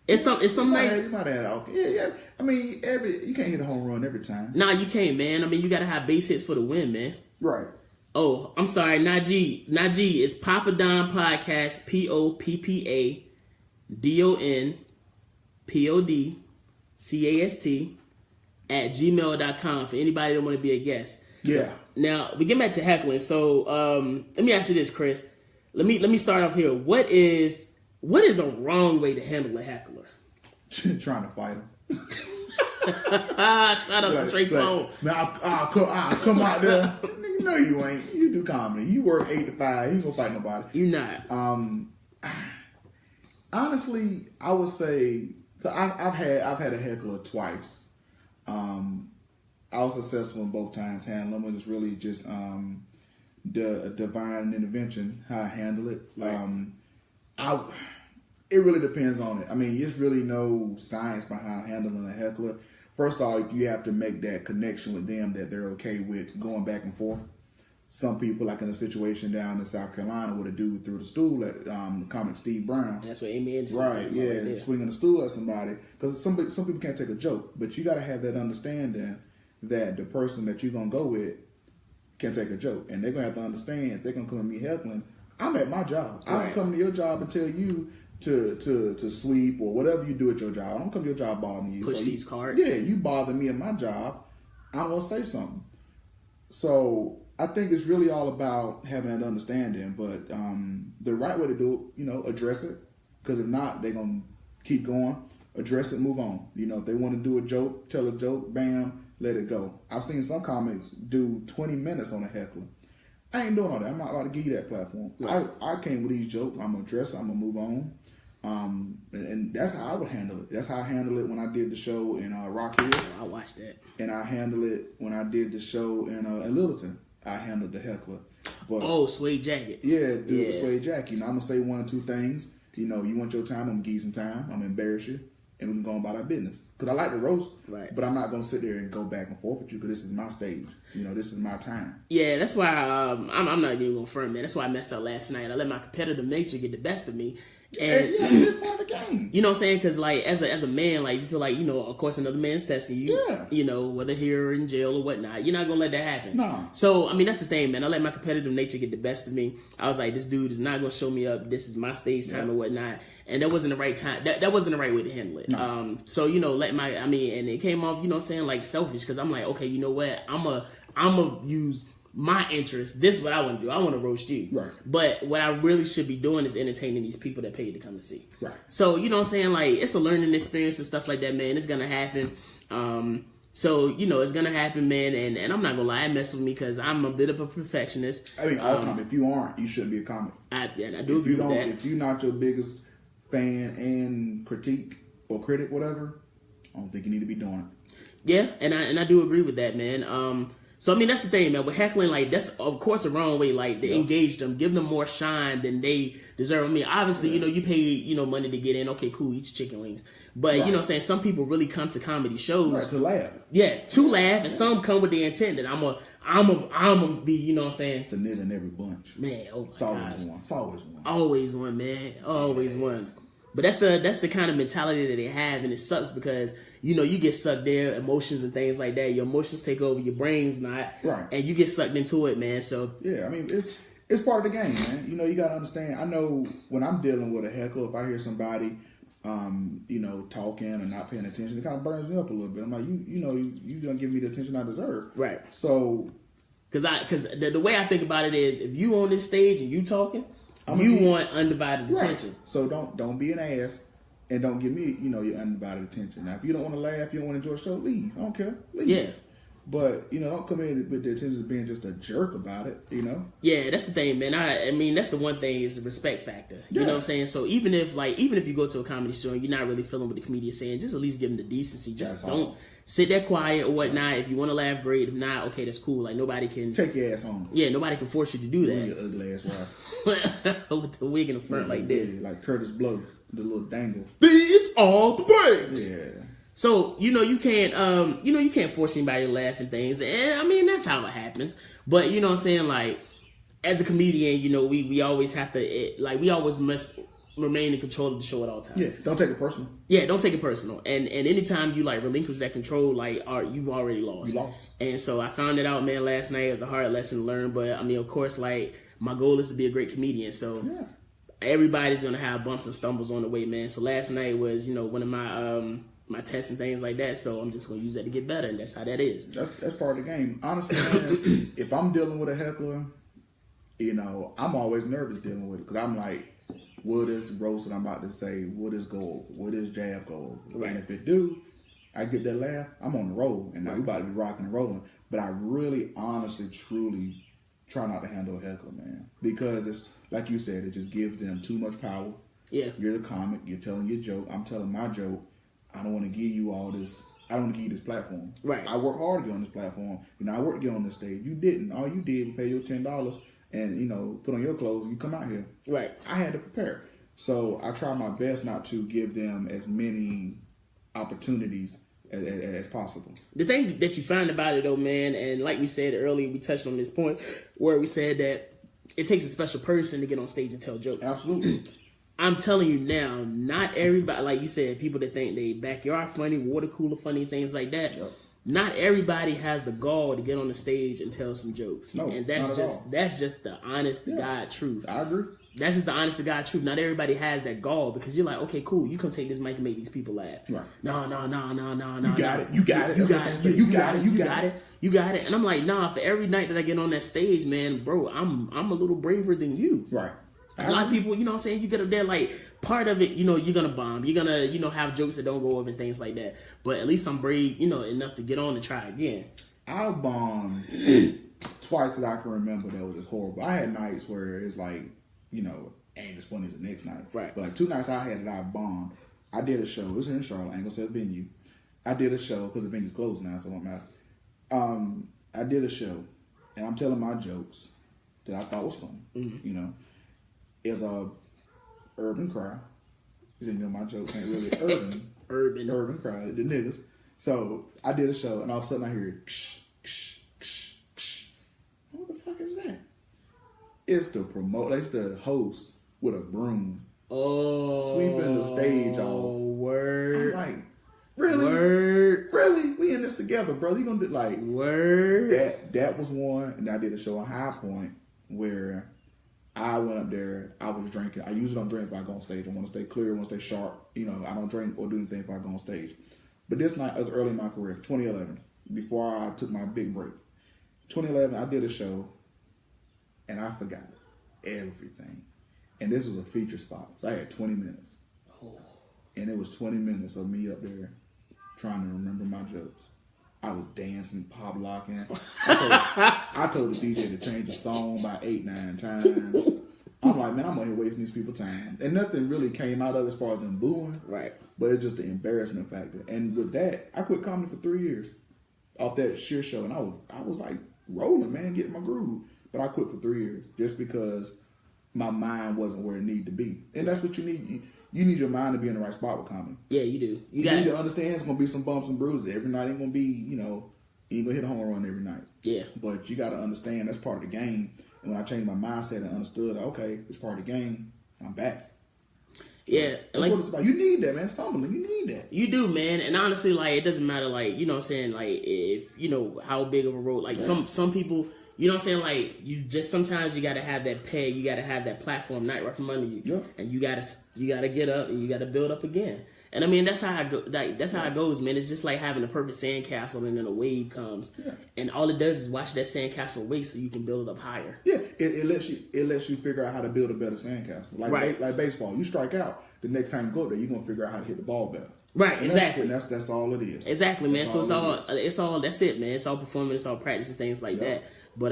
It's some nights. You might have. Yeah. I mean, you can't hit a home run every time. Nah, you can't, man. I mean, you gotta have base hits for the win, man. Right. Oh, I'm sorry, Najee. It's PoppaDon Podcast, PoppaDon Podcast @gmail.com for anybody that want to be a guest. Yeah. Now we get back to heckling. So let me ask you this, Chris. Let me start off here. What is a wrong way to handle a heckler? trying to fight him. Shout out to Trey Cole. Now I'll come out there. Nigga, no, you ain't. You do comedy. You work 8 to 5. You ain't gonna fight nobody. You not. Honestly, I would say I've had a heckler twice. I was successful in both times. Handling them was really just the divine intervention, how I handle it. Right. It really depends on it. I mean, there's really no science behind handling a heckler. First off, you have to make that connection with them that they're okay with going back and forth. Some people, like in a situation down in South Carolina with a dude threw the stool at the comic Steve Brown. And that's what Amy Anderson right, yeah, swinging the stool at somebody. Because some people can't take a joke, but you got to have that understanding that the person that you're going to go with can take a joke. And they're going to have to understand if they're going to come to me heckling, I'm at my job. Right. I don't come to your job and tell you to sweep or whatever you do at your job. I don't come to your job bothering you. Push so these cards. Yeah, you bother me at my job, I'm going to say something. So I think it's really all about having that understanding. But the right way to do it, address it. Because if not, they're going to keep going. Address it, move on. If they want to do a joke, tell a joke, bam, let it go. I've seen some comics do 20 minutes on a heckler. I ain't doing all that. I'm not about to give you that platform. Right. I came with these jokes. I'm going to address it. I'm going to move on. And that's how I would handle it. That's how I handled it when I did the show in Rock Hill. I watched that. And I handled it when I did the show in Littleton. I handled the heckler. But suede jacket. Yeah, the suede jacket. I'm going to say one or two things. You want your time, I'm going to give you some time. I'm going to embarrass you. And we can go about our business. Because I like to roast, right. But I'm not going to sit there and go back and forth with you because this is my stage. This is my time. Yeah, that's why I'm not even going to front, man. That's why I messed up last night. I let my competitive nature get the best of me. And it's part of the game. You know what I'm saying? Because as a man, you feel like of course another man's testing you. Yeah. Whether here or in jail or whatnot, you're not gonna let that happen. No. So that's the thing, man. I let my competitive nature get the best of me. I was like, this dude is not gonna show me up. This is my stage time and whatnot. And that wasn't the right time. That wasn't the right way to handle it. No. So and it came off, selfish because I'm like, okay, you know what? I'm a use my interest. This is what I want to do. I want to roast you. Right. But what I really should be doing is entertaining these people that paid to come to see. Right. So, it's a learning experience and stuff like that, man. It's going to happen. So, it's going to happen, man. And I'm not going to lie, it messes with me because I'm a bit of a perfectionist. I mean, all comic. If you aren't, you shouldn't be a comic. I do agree with that. If you're not your biggest fan and critic or critic, whatever, I don't think you need to be doing it. Yeah, and I do agree with that, man. So, that's the thing, man. With heckling, that's, of course, the wrong way. To engage them, give them more shine than they deserve. I mean, obviously, you pay, money to get in. Okay, cool, eat your chicken wings. But, right. Some people really come to comedy shows. Right, to laugh. Yeah, to laugh. And some come with the intent that I'm going to be, It's a nit in every bunch. Man, oh my It's always one. It's always one. Always one, man. Always one. But that's the kind of mentality that they have, and it sucks because you get sucked there, emotions and things like that. Your emotions take over, your brain's not, right? And you get sucked into it, man. So yeah, I mean it's part of the game, man. You gotta understand. I know when I'm dealing with a heckle, if I hear somebody, talking and not paying attention, it kind of burns me up a little bit. I'm like, you don't give me the attention I deserve, right? So, because the way I think about it is, if you on this stage and you talking. Want undivided attention. So don't be an ass and don't give me, your undivided attention. Now, if you don't want to laugh, you don't want to enjoy the show, leave. I don't care. Leave. Yeah. But, don't come in with the intention of being just a jerk about it, Yeah, that's the thing, man. I mean, that's the one thing is the respect factor. You know what I'm saying? So even if you go to a comedy show and you're not really feeling what the comedian's saying, just at least give them the decency. Just don't sit there quiet or whatnot. If you want to laugh, great. If not, okay, that's cool. Nobody can... Take your ass home. Yeah, nobody can force you to do that. Your ugly ass wife. With the wig in the front like this. Like Curtis Blow, the little dangle. These are the breaks! Yeah. So, you can't, you can't force anybody to laugh and things. And, I mean, that's how it happens. But, you know what I'm saying? As a comedian, we always have to, we always must... remain in control of the show at all times. Yes, don't take it personal. Yeah, don't take it personal. And anytime you relinquish that control, you've already lost. You lost. And so I found it out, man, last night. It was a hard lesson to learn, but I mean, of course, my goal is to be a great comedian. So everybody's gonna have bumps and stumbles on the way, man. So last night was, one of my tests and things like that. So I'm just gonna use that to get better, and that's how that is. That's part of the game. Honestly, man, if I'm dealing with a heckler, I'm always nervous dealing with it because I'm like, will this roast that I'm about to say, will this go over? Will this jab go over? Right. And if it do, I get that laugh, I'm on the roll. And now we about to be rocking and rolling. But I really, honestly, truly try not to handle a heckler, man. Because it's, like you said, it just gives them too much power. Yeah. You're the comic. You're telling your joke. I'm telling my joke. I don't want to give you all this. I don't want to give you this platform. Right. I work hard to get on this platform. I worked to get on this stage. You didn't. All you did was pay your $10 and, put on your clothes and you come out here. Right. I had to prepare. So I try my best not to give them as many opportunities as possible. The thing that you find about it, though, man, and like we said earlier, we touched on this point where we said that it takes a special person to get on stage and tell jokes. Absolutely. I'm telling you now, not everybody, like you said, people that think they backyard funny, water cooler funny, things like that. Yep. Not everybody has the gall to get on the stage and tell some jokes. No, and that's just the honest to God truth. I agree. That's just the honest to God truth. Not everybody has that gall because you're like, okay, cool, you come take this mic and make these people laugh. Right. No. You got it. You got it. And I'm like, nah, for every night that I get on that stage, man, bro, I'm a little braver than you. Right. A lot of people, you know what I'm saying, you get up there, like, part of it, you're going to bomb. You're going to, have jokes that don't go over and things like that. But at least I'm brave, enough to get on and try again. I bombed twice that I can remember that was just horrible. I had nights where it's like, ain't as funny as the next night. Right. But like 2 nights I had that I bombed. I did a show. It was here in Charlotte. I ain't gonna say the venue. I did a show because the venue's closed now, so it don't matter. I did a show, and I'm telling my jokes that I thought was funny. Mm-hmm. It's a urban crowd. My jokes ain't really urban crowd. The niggas. So I did a show, and all of a sudden I hear, ksh, ksh, ksh, ksh. What the fuck is that? It's the host with a broom. Oh, sweeping the stage off. Word. I'm like, really? Word. Really? We in this together, brother. You gonna do like word? That was one, and I did a show on High Point where I went up there. I was drinking. I usually don't drink if I go on stage. I want to stay clear. I want to stay sharp. I don't drink or do anything if I go on stage. But this night, it was early in my career, 2011, before I took my big break. 2011, I did a show, and I forgot everything. And this was a feature spot, so I had 20 minutes. Oh. And it was 20 minutes of me up there trying to remember my jokes. I was dancing, pop locking. I told the DJ to change the song by 8-9 times. I'm like, man, I'm out here wasting these people's time. And nothing really came out of it as far as them booing. Right. But it's just the embarrassment factor. And with that, I quit comedy for 3 years off that sheer show. And I was like rolling, man, getting my groove. But I quit for 3 years just because my mind wasn't where it needed to be. And that's what you need. You need your mind to be in the right spot with comedy. Yeah, you do. You need to understand it's going to be some bumps and bruises. Every night ain't going to be, you ain't going to hit a home run every night. Yeah. But you got to understand that's part of the game. And when I changed my mindset and understood, okay, it's part of the game, I'm back. Yeah. That's what it's about. You need that, man. It's humbling. You need that. You do, man. And honestly, like, it doesn't matter, like, you know what I'm saying, like, if, how big of a role, like, some people... You know what I'm saying? Like, you just sometimes you gotta have that peg, you gotta have that platform right from under you, and you gotta get up and you gotta build up again. And I mean that's how I go. Like that's how it goes, man. It's just like having a perfect sandcastle, and then a wave comes, and all it does is watch that sandcastle wake so you can build it up higher. Yeah, it lets you figure out how to build a better sandcastle. Like like baseball, you strike out, the next time you go there, you're gonna figure out how to hit the ball better. Right, and exactly. That's all it is. Exactly, man. So it's all that's it, man. It's all performance, it's all practice and things like that. But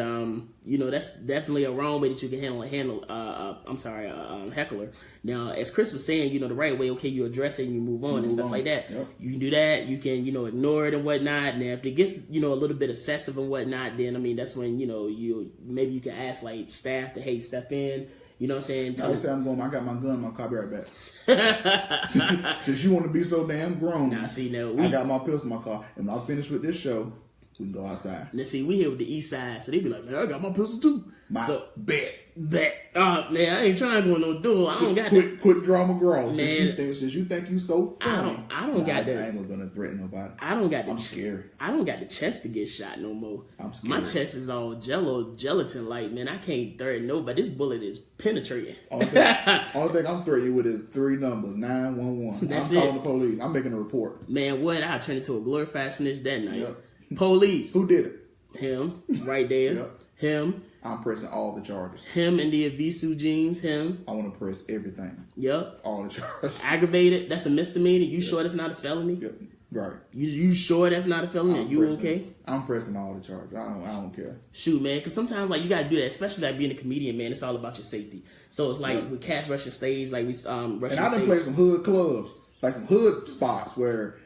that's definitely a wrong way that you can handle a heckler. Now, as Chris was saying, the right way, okay, you address it and you move on and stuff like that. Yep. You can do that. You can, ignore it and whatnot. Now, if it gets, a little bit excessive and whatnot, then I mean that's when maybe you can ask like staff to step in. You know what I'm saying? I say I got my gun in my car, be right back. Since you want to be so damn grown, I got my pistol in my car, and when I finish with this show, we can go outside. Now see, we here with the east side, so they be like, man, I got my pistol too. Bet. Man, I ain't trying to go in no door. I don't got that. Quit drama grown. Since you think you so funny. I ain't gonna threaten nobody. I'm scared. I don't got the chest to get shot no more. I'm scared. My chest is all gelatin like, man. I can't threaten nobody. This bullet is penetrating. Only thing I'm threatening with is 3 numbers, 911. I'm calling the police. I'm making a report. Man, what? I turned into a glorified snitch that night. Yep. Police. Who did it? Him. Right there. Yep. Him. I'm pressing all the charges. Him and the Avisu jeans, him. I want to press everything. Yep. All the charges. Aggravated, that's a misdemeanor. You sure that's not a felony? Yep. Right. You sure that's not a felony? You okay? I'm pressing all the charges. I don't care. Shoot, man, because sometimes like you gotta do that, especially like being a comedian, man. It's all about your safety. So it's like with cash rushing stage, like we rushing. And I done played some hood clubs, like some hood spots where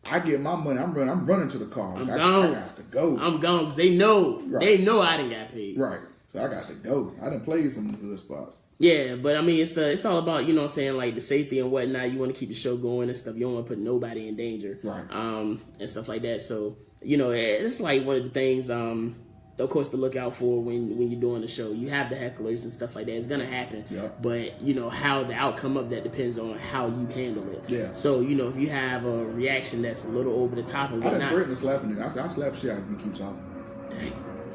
I get my money. I'm running to the car. I'm gone. I got to go. I'm gone because they know. Right. They know I didn't got paid. Right. So I got to go. I done played some hood spots. Yeah, but I mean, it's all about, you know what I'm saying, like the safety and whatnot. You want to keep the show going and stuff. You don't want to put nobody in danger. Right. And stuff like that. So, you know, it's like one of the things, of course, to look out for when you're doing the show. You have the hecklers and stuff like that. It's going to happen. Yep. But, you know, how the outcome of that depends on how you handle it. Yeah. So, you know, if you have a reaction that's a little over the top and I whatnot. done threatened to slap him. I said, I'll slap shit out of you. He keeps talking.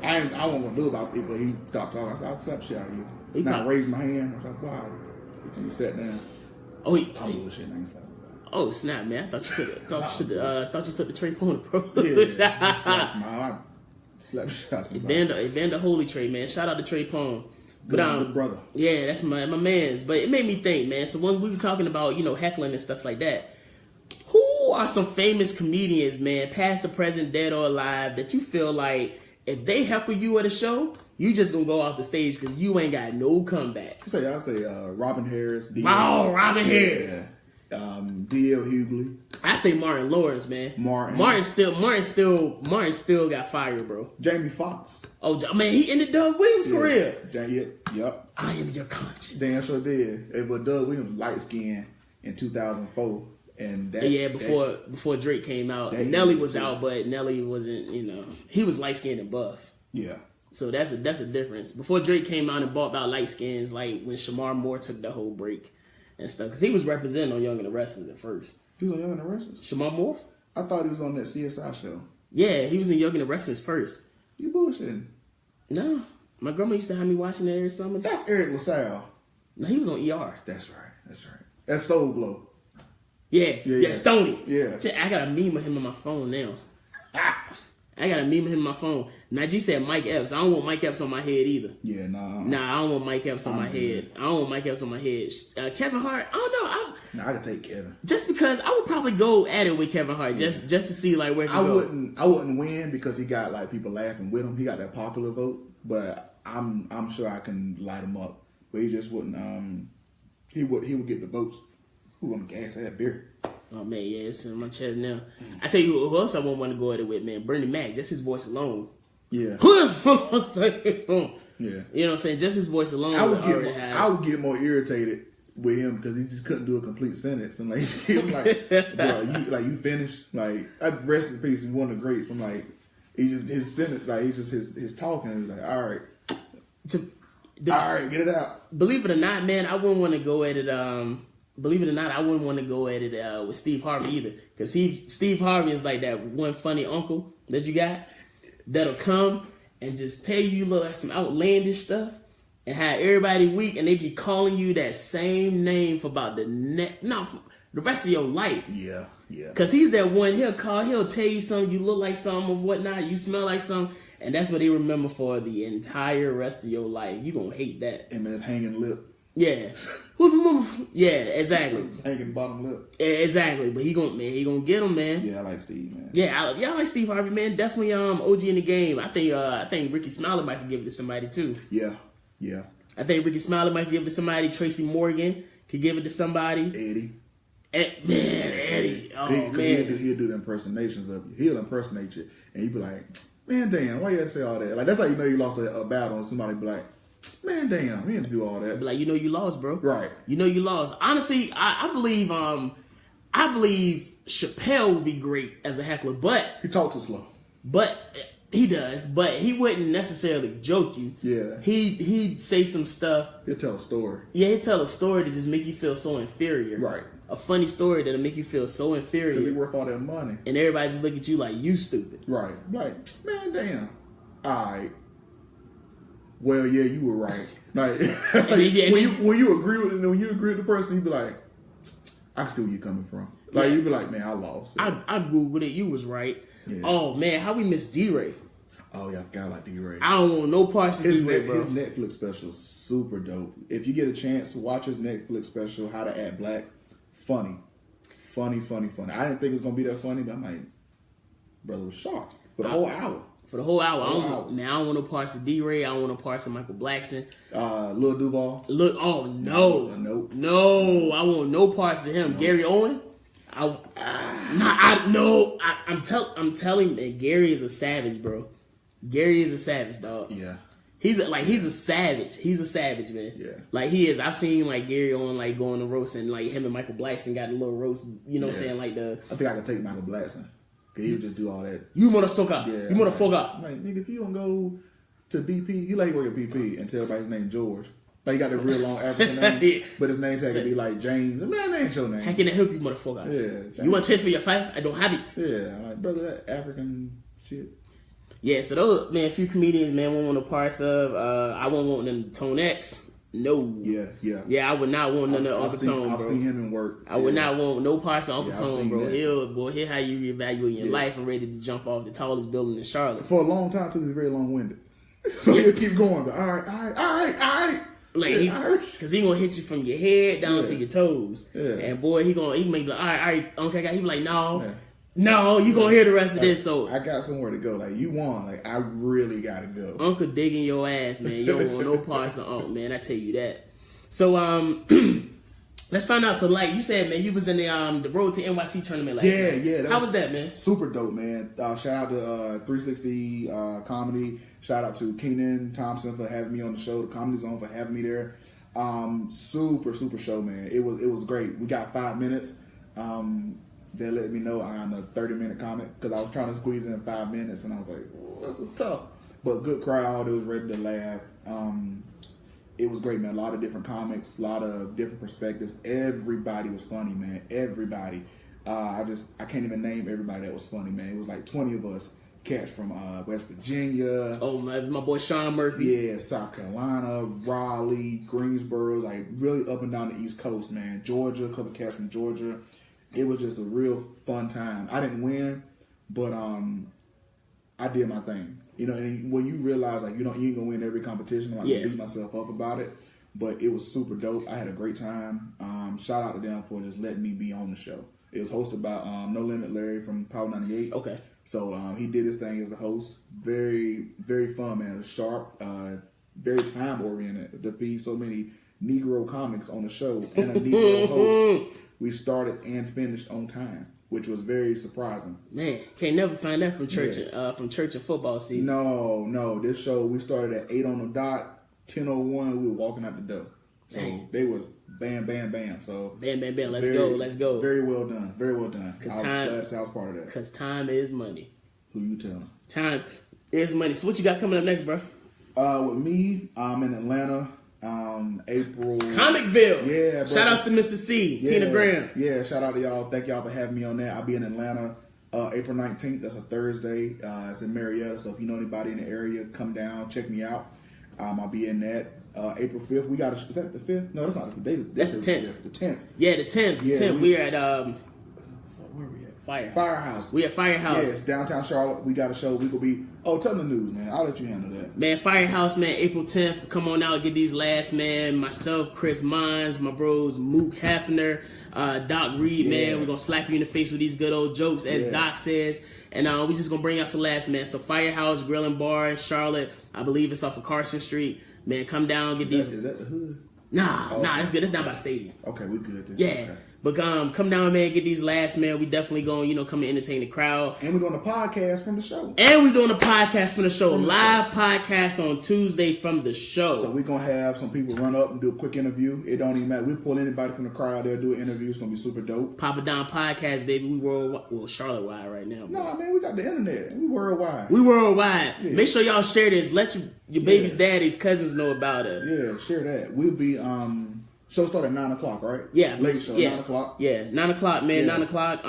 Dang. I won't do about it, but he stopped talking. I said, I'll slap shit out of you. He Now I probably- raised my hand. I was like, wow. And he sat down. Oh, I'm bullshit. I ain't slapping him. oh snap, man! I thought you took the Trey Pony approach. Yeah. I slap shit out of him. Evander Holy Trey, man. Shout out to Trey Pone. Good brother. Yeah, that's my man's. But it made me think, man. So when we were talking about, you know, heckling and stuff like that, who are some famous comedians, man, past the present, dead or alive, that you feel like if they heckle you at a show, you just gonna go off the stage because you ain't got no comebacks? I say Robin Harris. Oh, Robin Harris. Yeah. D.L. Hughley. I say Martin Lawrence, man. Martin still got fire, bro. Jamie Foxx. Oh, man, he ended Doug Williams' career. Yep. I am your conscience. Dan sure did. But Doug Williams light skinned in 2004, and before Drake came out, Nelly was out, but Nelly wasn't. You know, he was light skinned and buff. Yeah. So that's a difference. Before Drake came out and bought out light skins, like when Shamar Moore took the whole break and stuff, because he was representing on Young and the Restless at first. He was on Young and the Restless? Shamar Moore? I thought he was on that CSI show. Yeah, he was in Young and the Restless first. You bullshitting. No. My grandma used to have me watching that every summer. That's Eric LaSalle. No, he was on ER. That's right. That's Soul Glow. Yeah, Stoney. Yeah. I got a meme of him on my phone now. I got a meme of him on my phone. Najee said Mike Epps. I don't want Mike Epps on my head either. Yeah, nah. Nah, I don't want Mike Epps on my head. I don't want Mike Epps on my head. Kevin Hart, I don't know. I could take Kevin. Just because I would probably go at it with Kevin Hart, just to see like where he go. I wouldn't win because he got like people laughing with him. He got that popular vote, but I'm sure I can light him up. But he just wouldn't. He would get the votes. Who on the gas? I had beer. Oh man, yeah, it's in my chest now. I tell you who else I wouldn't want to go at it with, man. Bernie Mac, just his voice alone. Yeah. Yeah. Yeah. You know what I'm saying? Just his voice alone. I would get more irritated with him because he just couldn't do a complete sentence. And like, I'm like, bro, you finished? Like, rest in peace. He's one of the greats. I'm like, his sentence, like, his talking is like, all right. All right, get it out. Believe it or not, man, I wouldn't want to go at it. Believe it or not, I wouldn't want to go at it with Steve Harvey either. Because Steve Harvey is like that one funny uncle that you got that'll come and just tell you look like some outlandish stuff and have everybody weak and they be calling you that same name for about the rest of your life. Yeah. Because he's that one, he'll tell you something, you look like something or whatnot, you smell like something, and that's what they remember for the entire rest of your life. You gonna hate that. Him and his hanging lip. Yeah. Yeah, exactly. Hanging bottom lip. Yeah, exactly. But he gonna get him, man. Yeah, I like Steve, man. Yeah, I like Steve Harvey, man. Definitely OG in the game. I think Ricky Smiley might give it to somebody too. Yeah. I think Ricky Smiley might give it to somebody. Tracy Morgan could give it to somebody. Eddie. Eddie. Oh, man. He'll do the impersonations of you. He'll impersonate you. And he'll be like, man, damn, why you have to say all that? Like, that's how you know you lost a battle and somebody be like, man, damn, we didn't do all that. Be like, you know you lost, bro. Right. You know you lost. Honestly, I believe Chappelle would be great as a heckler, but he talks too slow. But he does. But he wouldn't necessarily joke you. Yeah. He'd say some stuff. He'll tell a story. Yeah, he'd tell a story to just make you feel so inferior. Right. A funny story that'll make you feel so inferior. Because they worth all that money. And everybody just look at you like you stupid. Right. Like, man, damn. All right. Well, yeah, you were right. Like, when you agree with the person, you be like, I can see where you're coming from. Like, you be like, man, I lost. I Googled it. You was right. Yeah. Oh, man, how we miss D-Ray? Oh yeah, I forgot about D-Ray. I don't want no parts of D-Ray, bro. His Netflix special is super dope. If you get a chance, watch his Netflix special, How to Act Black. Funny. I didn't think it was gonna be that funny, but I'm like, brother was sharp for the whole hour. For the whole hour. I don't want no parts of D-Ray. I don't want no parts of Michael Blackson. Lil Duval. No. Nope. No, I want no parts of him. Nope. Gary Owen. I'm telling you, man, Gary is a savage, bro. Gary is a savage, dog. Yeah. He's a savage. He's a savage, man. Yeah. Like he is. I've seen like Gary Owen like going to roast, and like him and Michael Blackson got a little roast, you know what I'm saying? Like I think I could take Michael Blackson. He would just do all that. You motherfucker. Yeah. You motherfucker. Like, nigga, if you don't go to BP, you like work at BP and tell everybody his name George. Like, he got a real long African name, but his name tag could be like James. Man, that ain't your name. How can I help you, motherfucker? Yeah. James. You want to chase for your fight? I don't have it. Yeah. Like, brother, that African shit. Yeah, so those, man, a few comedians, man, won't want no parts of. I won't want them to Tone X. No. Yeah. Yeah, I would not want none of Uncle Tone, bro. I've seen him in work. I would not want no parts of Uncle Tone, bro. That. He'll how you reevaluate your life and ready to jump off the tallest building in Charlotte. For a long time, too, he's very long-winded. So he'll keep going, but all right. Like, because he gonna hit you from your head down to your toes. Yeah. And boy, he may be like, all right, Uncle, he be like, no. Yeah. No, you gonna hear the rest of this. So I got somewhere to go. Like, you won. Like, I really gotta go. Uncle digging your ass, man. You don't want no parts of Uncle, man. I tell you that. So let's find out. So like you said, man, you was in the Road to NYC tournament last night. Yeah. How was that, man? Super dope, man. Shout out to 360 Comedy. Shout out to Keenan Thompson for having me on the show. The Comedy Zone for having me there. Super show, man. It was great. We got 5 minutes. They let me know I'm a 30-minute comic because I was trying to squeeze in 5 minutes, and I was like, this is tough. But good crowd. It was ready to laugh. It was great, man. A lot of different comics, a lot of different perspectives. Everybody was funny, man. Everybody. I can't even name everybody that was funny, man. It was like 20 of us. Cats from West Virginia. Oh, my boy Sean Murphy. Yeah, South Carolina, Raleigh, Greensboro, like really up and down the East Coast, man. Georgia, a couple cats from Georgia. It was just a real fun time. I didn't win, but I did my thing. You know, and when you realize like you ain't gonna win every competition, I'm like beat myself up about it. But it was super dope. I had a great time. Shout out to them for just letting me be on the show. It was hosted by No Limit Larry from Power 98. Okay. So he did his thing as a host. Very, very fun, man. Sharp, very time oriented. To feed so many Negro comics on the show and a Negro host, we started and finished on time, which was very surprising. Man, can't never find that from church. From church and football season. No. This show we started at 8 on the dot. 10:01, we were walking out the door. So they was bam. So bam. Let's go. Very well done. I was glad I was part of that. Because time is money. Who you telling? Time is money. So what you got coming up next, bro? With me, I'm in Atlanta. April. Comicville. Yeah, bro. Shout outs to Mr. C, Tina Graham. Yeah, shout out to y'all. Thank y'all for having me on that. I'll be in Atlanta April 19th. That's a Thursday. It's in Marietta. So if you know anybody in the area, come down, check me out. I'll be in that. April 5th. We got is that the 5th? No, that's not the date. That's the 10th. The 10th. Yeah, the 10th. The 10th. We're at where we at? Firehouse. We at Firehouse. Yeah, downtown Charlotte. We got a show. We gonna be. Oh, tell them the news, man. I'll let you handle that. Man, Firehouse, man. April 10th. Come on out, get these laughs, man. Myself, Chris Mines, my bros, Mook Hafner, Doc Reed, man. We're gonna slap you in the face with these good old jokes, as Doc says. And we just gonna bring out some laughs, man. So Firehouse Grill and Bar in Charlotte. I believe it's off of Carson Street. Man, come down, get these. Is that the hood? Nah, it's good. It's down by the stadium. Okay, we good then. Yeah. Okay. But come down, man, get these laughs, man. We definitely going, come and entertain the crowd. And we're doing a podcast from the show. Live podcast on Tuesday from the show. So we're going to have some people run up and do a quick interview. It don't even matter. We pull anybody from the crowd. They'll do an interview. It's going to be super dope. PoppaDon podcast, baby. We worldwide. Well, Charlotte-wide right now. No, man, we got the internet. We worldwide. Yeah. Make sure y'all share this. Let your baby's daddy's cousins know about us. Yeah, share that. We'll be... Show start at 9 o'clock, right? Yeah. Late show, 9 o'clock. Yeah, 9 o'clock, man, 9 o'clock.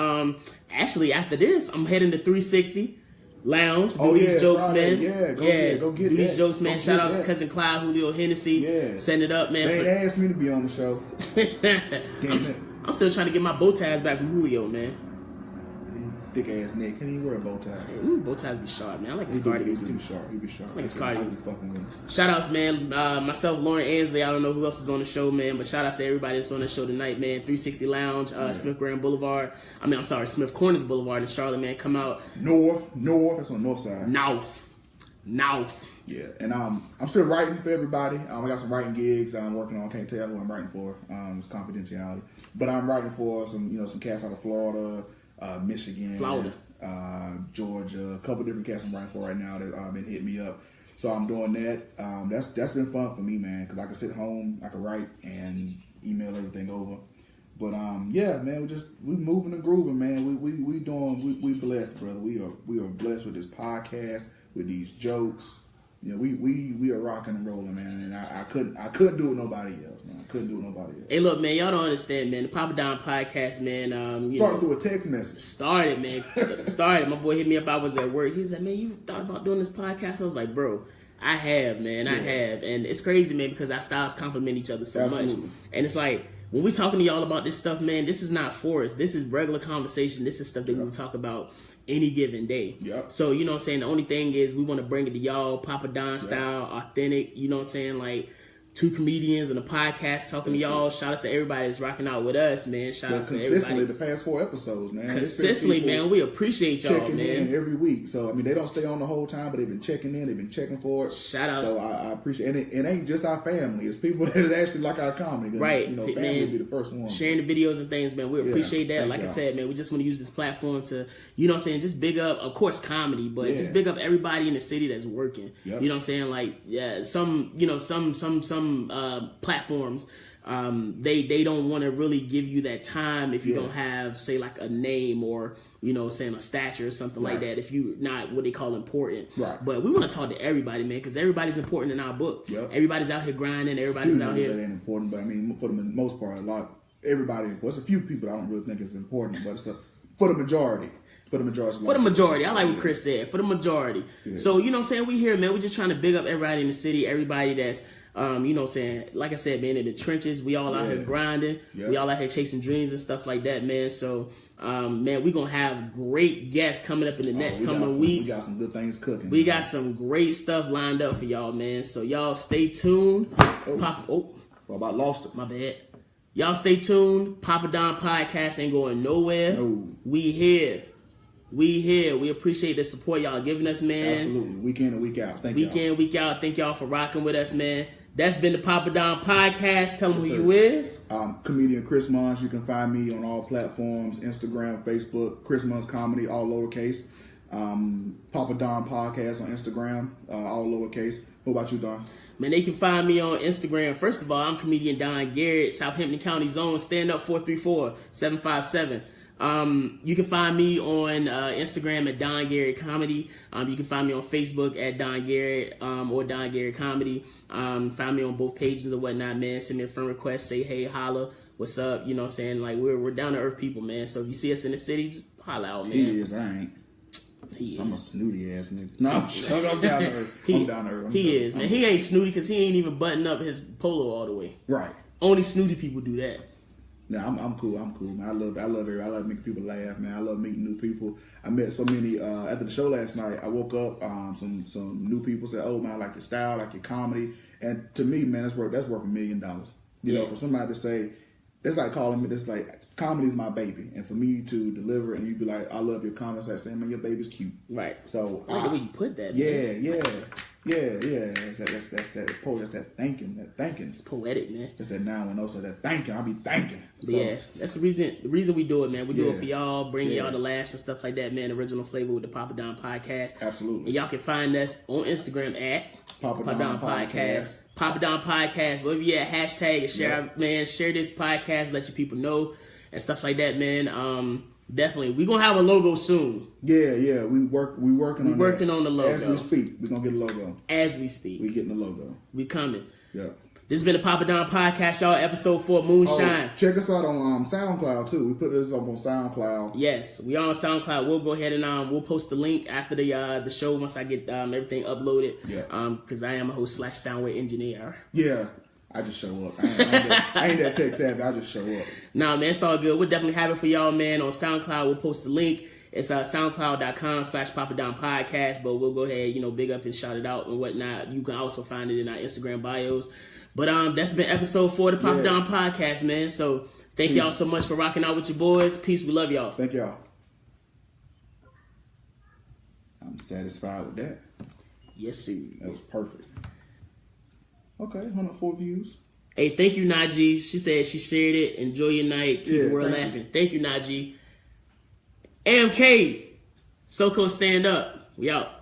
Actually, after this, I'm heading to 360 Lounge. Do these jokes, Friday. man. Go get do that. these jokes, man. Shout out to Cousin Clyde, Julio Hennessy. Yeah. Send it up, man. They asked me to be on the show. I'm still trying to get my bow ties back from Julio, man. thick ass neck. Can't even wear a bow tie. Ooh, bow ties be sharp, man. I like his cardigans too. He be sharp. I like his cardigans. Fucking with him. Shout outs, man. Myself, Lauren Ansley. I don't know who else is on the show, man, but shout outs to everybody that's on the show tonight, man. 360 Lounge, Smith Corners Boulevard in Charlotte, man. Come out. North. That's on the north side. North. Yeah, and I'm still writing for everybody. I got some writing gigs I'm working on. Can't tell who I'm writing for. It's confidentiality. But I'm writing for some cats out of Florida, Michigan, Georgia, a couple different cats I'm writing for right now that been hitting me up. So I'm doing that. That's been fun for me, man, because I can sit home, I can write and email everything over. But yeah, man, we moving and grooving, man. We blessed, brother. We are blessed with this podcast, with these jokes. You know, we are rocking and rolling, man, and I couldn't do it with nobody else, man. I couldn't do it with nobody else. Hey, look, man, y'all don't understand, man. The PoppaDon podcast, man. Started through a text message. Started, man. My boy hit me up. I was at work. He was like, man, you thought about doing this podcast? I was like, bro, I have, man. Yeah. I have, and it's crazy, man, because our styles complement each other so much, and it's like, when we talking to y'all about this stuff, man, this is not forced. This is regular conversation. This is stuff that we will talk about any given day. Yep. So, you know what I'm saying? The only thing is we want to bring it to y'all, PoppaDon style, authentic, you know what I'm saying? Like, two comedians and a podcast talking to y'all. Shout out to everybody that's rocking out with us, man. Shout out to everybody. Consistently, the past 4 episodes, man. Consistently, man. We appreciate y'all, checking in every week. So, I mean, they don't stay on the whole time, but they've been checking in. They've been checking for it. Shout out. So, I appreciate it. And it ain't just our family. It's people that actually like our comedy. Right. You know, family would be the first one. Sharing the videos and things, man. We appreciate that. Like I said, man, we just want to use this platform to, you know what I'm saying, just big up, of course, comedy, but just big up everybody in the city that's working. Yep. You know what I'm saying? Like, yeah, some platforms, they don't want to really give you that time if you don't have, say, like a name or, you know, saying a stature or something like that, if you're not what they call important. Right. But we want to talk to everybody, man, because everybody's important in our book. Yep. Everybody's out here grinding. Everybody's out here. That ain't important, but I mean, for the most part, everybody. Well, it's a few people I don't really think it's important, but it's for the majority. For the majority. I like what Chris said. For the majority. Yeah. So, you know what I'm saying? We here, man. We're just trying to big up everybody in the city, everybody that's, you know what I'm saying? Like I said, man, in the trenches, we all out here grinding. Yep. We all out here chasing dreams and stuff like that, man. So, man, we're going to have great guests coming up in the next coming weeks. We got some good things cooking. We got some great stuff lined up for y'all, man. So, y'all stay tuned. Well, about lost it. My bad. Y'all stay tuned. PoppaDon Podcast ain't going nowhere. No. We here. We appreciate the support y'all giving us, man. Absolutely. Week in and week out. Week out. Thank y'all for rocking with us, man. That's been the PoppaDon Podcast. Tell them who you is. Comedian Chris Mons. You can find me on all platforms, Instagram, Facebook, Chris Mons Comedy, all lowercase. PoppaDon Podcast on Instagram, all lowercase. What about you, Don? Man, they can find me on Instagram. First of all, I'm comedian Don Garrett, Southampton County Zone, stand up 434-757. You can find me on Instagram at Don Garrett Comedy. You can find me on Facebook at Don Garrett or Don Garrett Comedy. Find me on both pages or whatnot, man. Send me a friend request. Say hey, holla, what's up? You know what I'm saying? Like we're down to earth people, man. So if you see us in the city, just holla out, man. He is. I ain't. I'm a snooty ass nigga. No, I'm down to earth. I'm down to earth. He is, man. He ain't snooty because he ain't even button up his polo all the way. Right. Only snooty people do that. No, I'm cool, man. I love everybody. I love making people laugh, man. I love meeting new people. I met so many after the show last night. I woke up, some new people said, "Oh man, I like your style, I like your comedy." And to me, man, that's worth $1 million. You know, for somebody to say, it's like calling me. It's like comedy is my baby, and for me to deliver and you be like, "I love your comedy," it's like saying, "Man, your baby's cute." Right. So I like the way you put that. Yeah. That's that thinking. It's poetic, man. That's that 910. So that thinking. I be thinking. So, yeah, that's the reason we do it, man. We do it for y'all, bring y'all the lash and stuff like that, man. Original flavor with the PoppaDon Podcast. Absolutely. And y'all can find us on Instagram at PoppaDon Podcast. PoppaDon Podcast. Wherever you at, hashtag and share, man. Share this podcast, let your people know and stuff like that, man. Definitely, we're gonna have a logo soon. Yeah, we working on the logo as we speak. We're gonna get a logo as we speak. We getting the logo. We coming. Yeah. This has been the PoppaDon Podcast, y'all. Episode 4, Moonshine. Check us out on SoundCloud too. We put this up on SoundCloud. Yes, we are on SoundCloud. We'll go ahead and we'll post the link after the show once I get everything uploaded. Yeah. Because I am a host / soundware engineer. Yeah. I just show up. I ain't that tech savvy. I just show up. Nah, man, it's all good. We'll definitely have it for y'all, man. On SoundCloud, we'll post the link. It's soundcloud.com/PoppaDon podcast, but we'll go ahead, big up and shout it out and whatnot. You can also find it in our Instagram bios. But that's been episode 4 of the PoppaDon podcast, man. So thank y'all so much for rocking out with your boys. Peace. We love y'all. Thank y'all. I'm satisfied with that. Yes, sir. That was perfect. Okay, 104 views. Hey, thank you, Najee. She said she shared it. Enjoy your night. Keep the world laughing. Thank you, Najee. AMK. SoCo stand up. We out.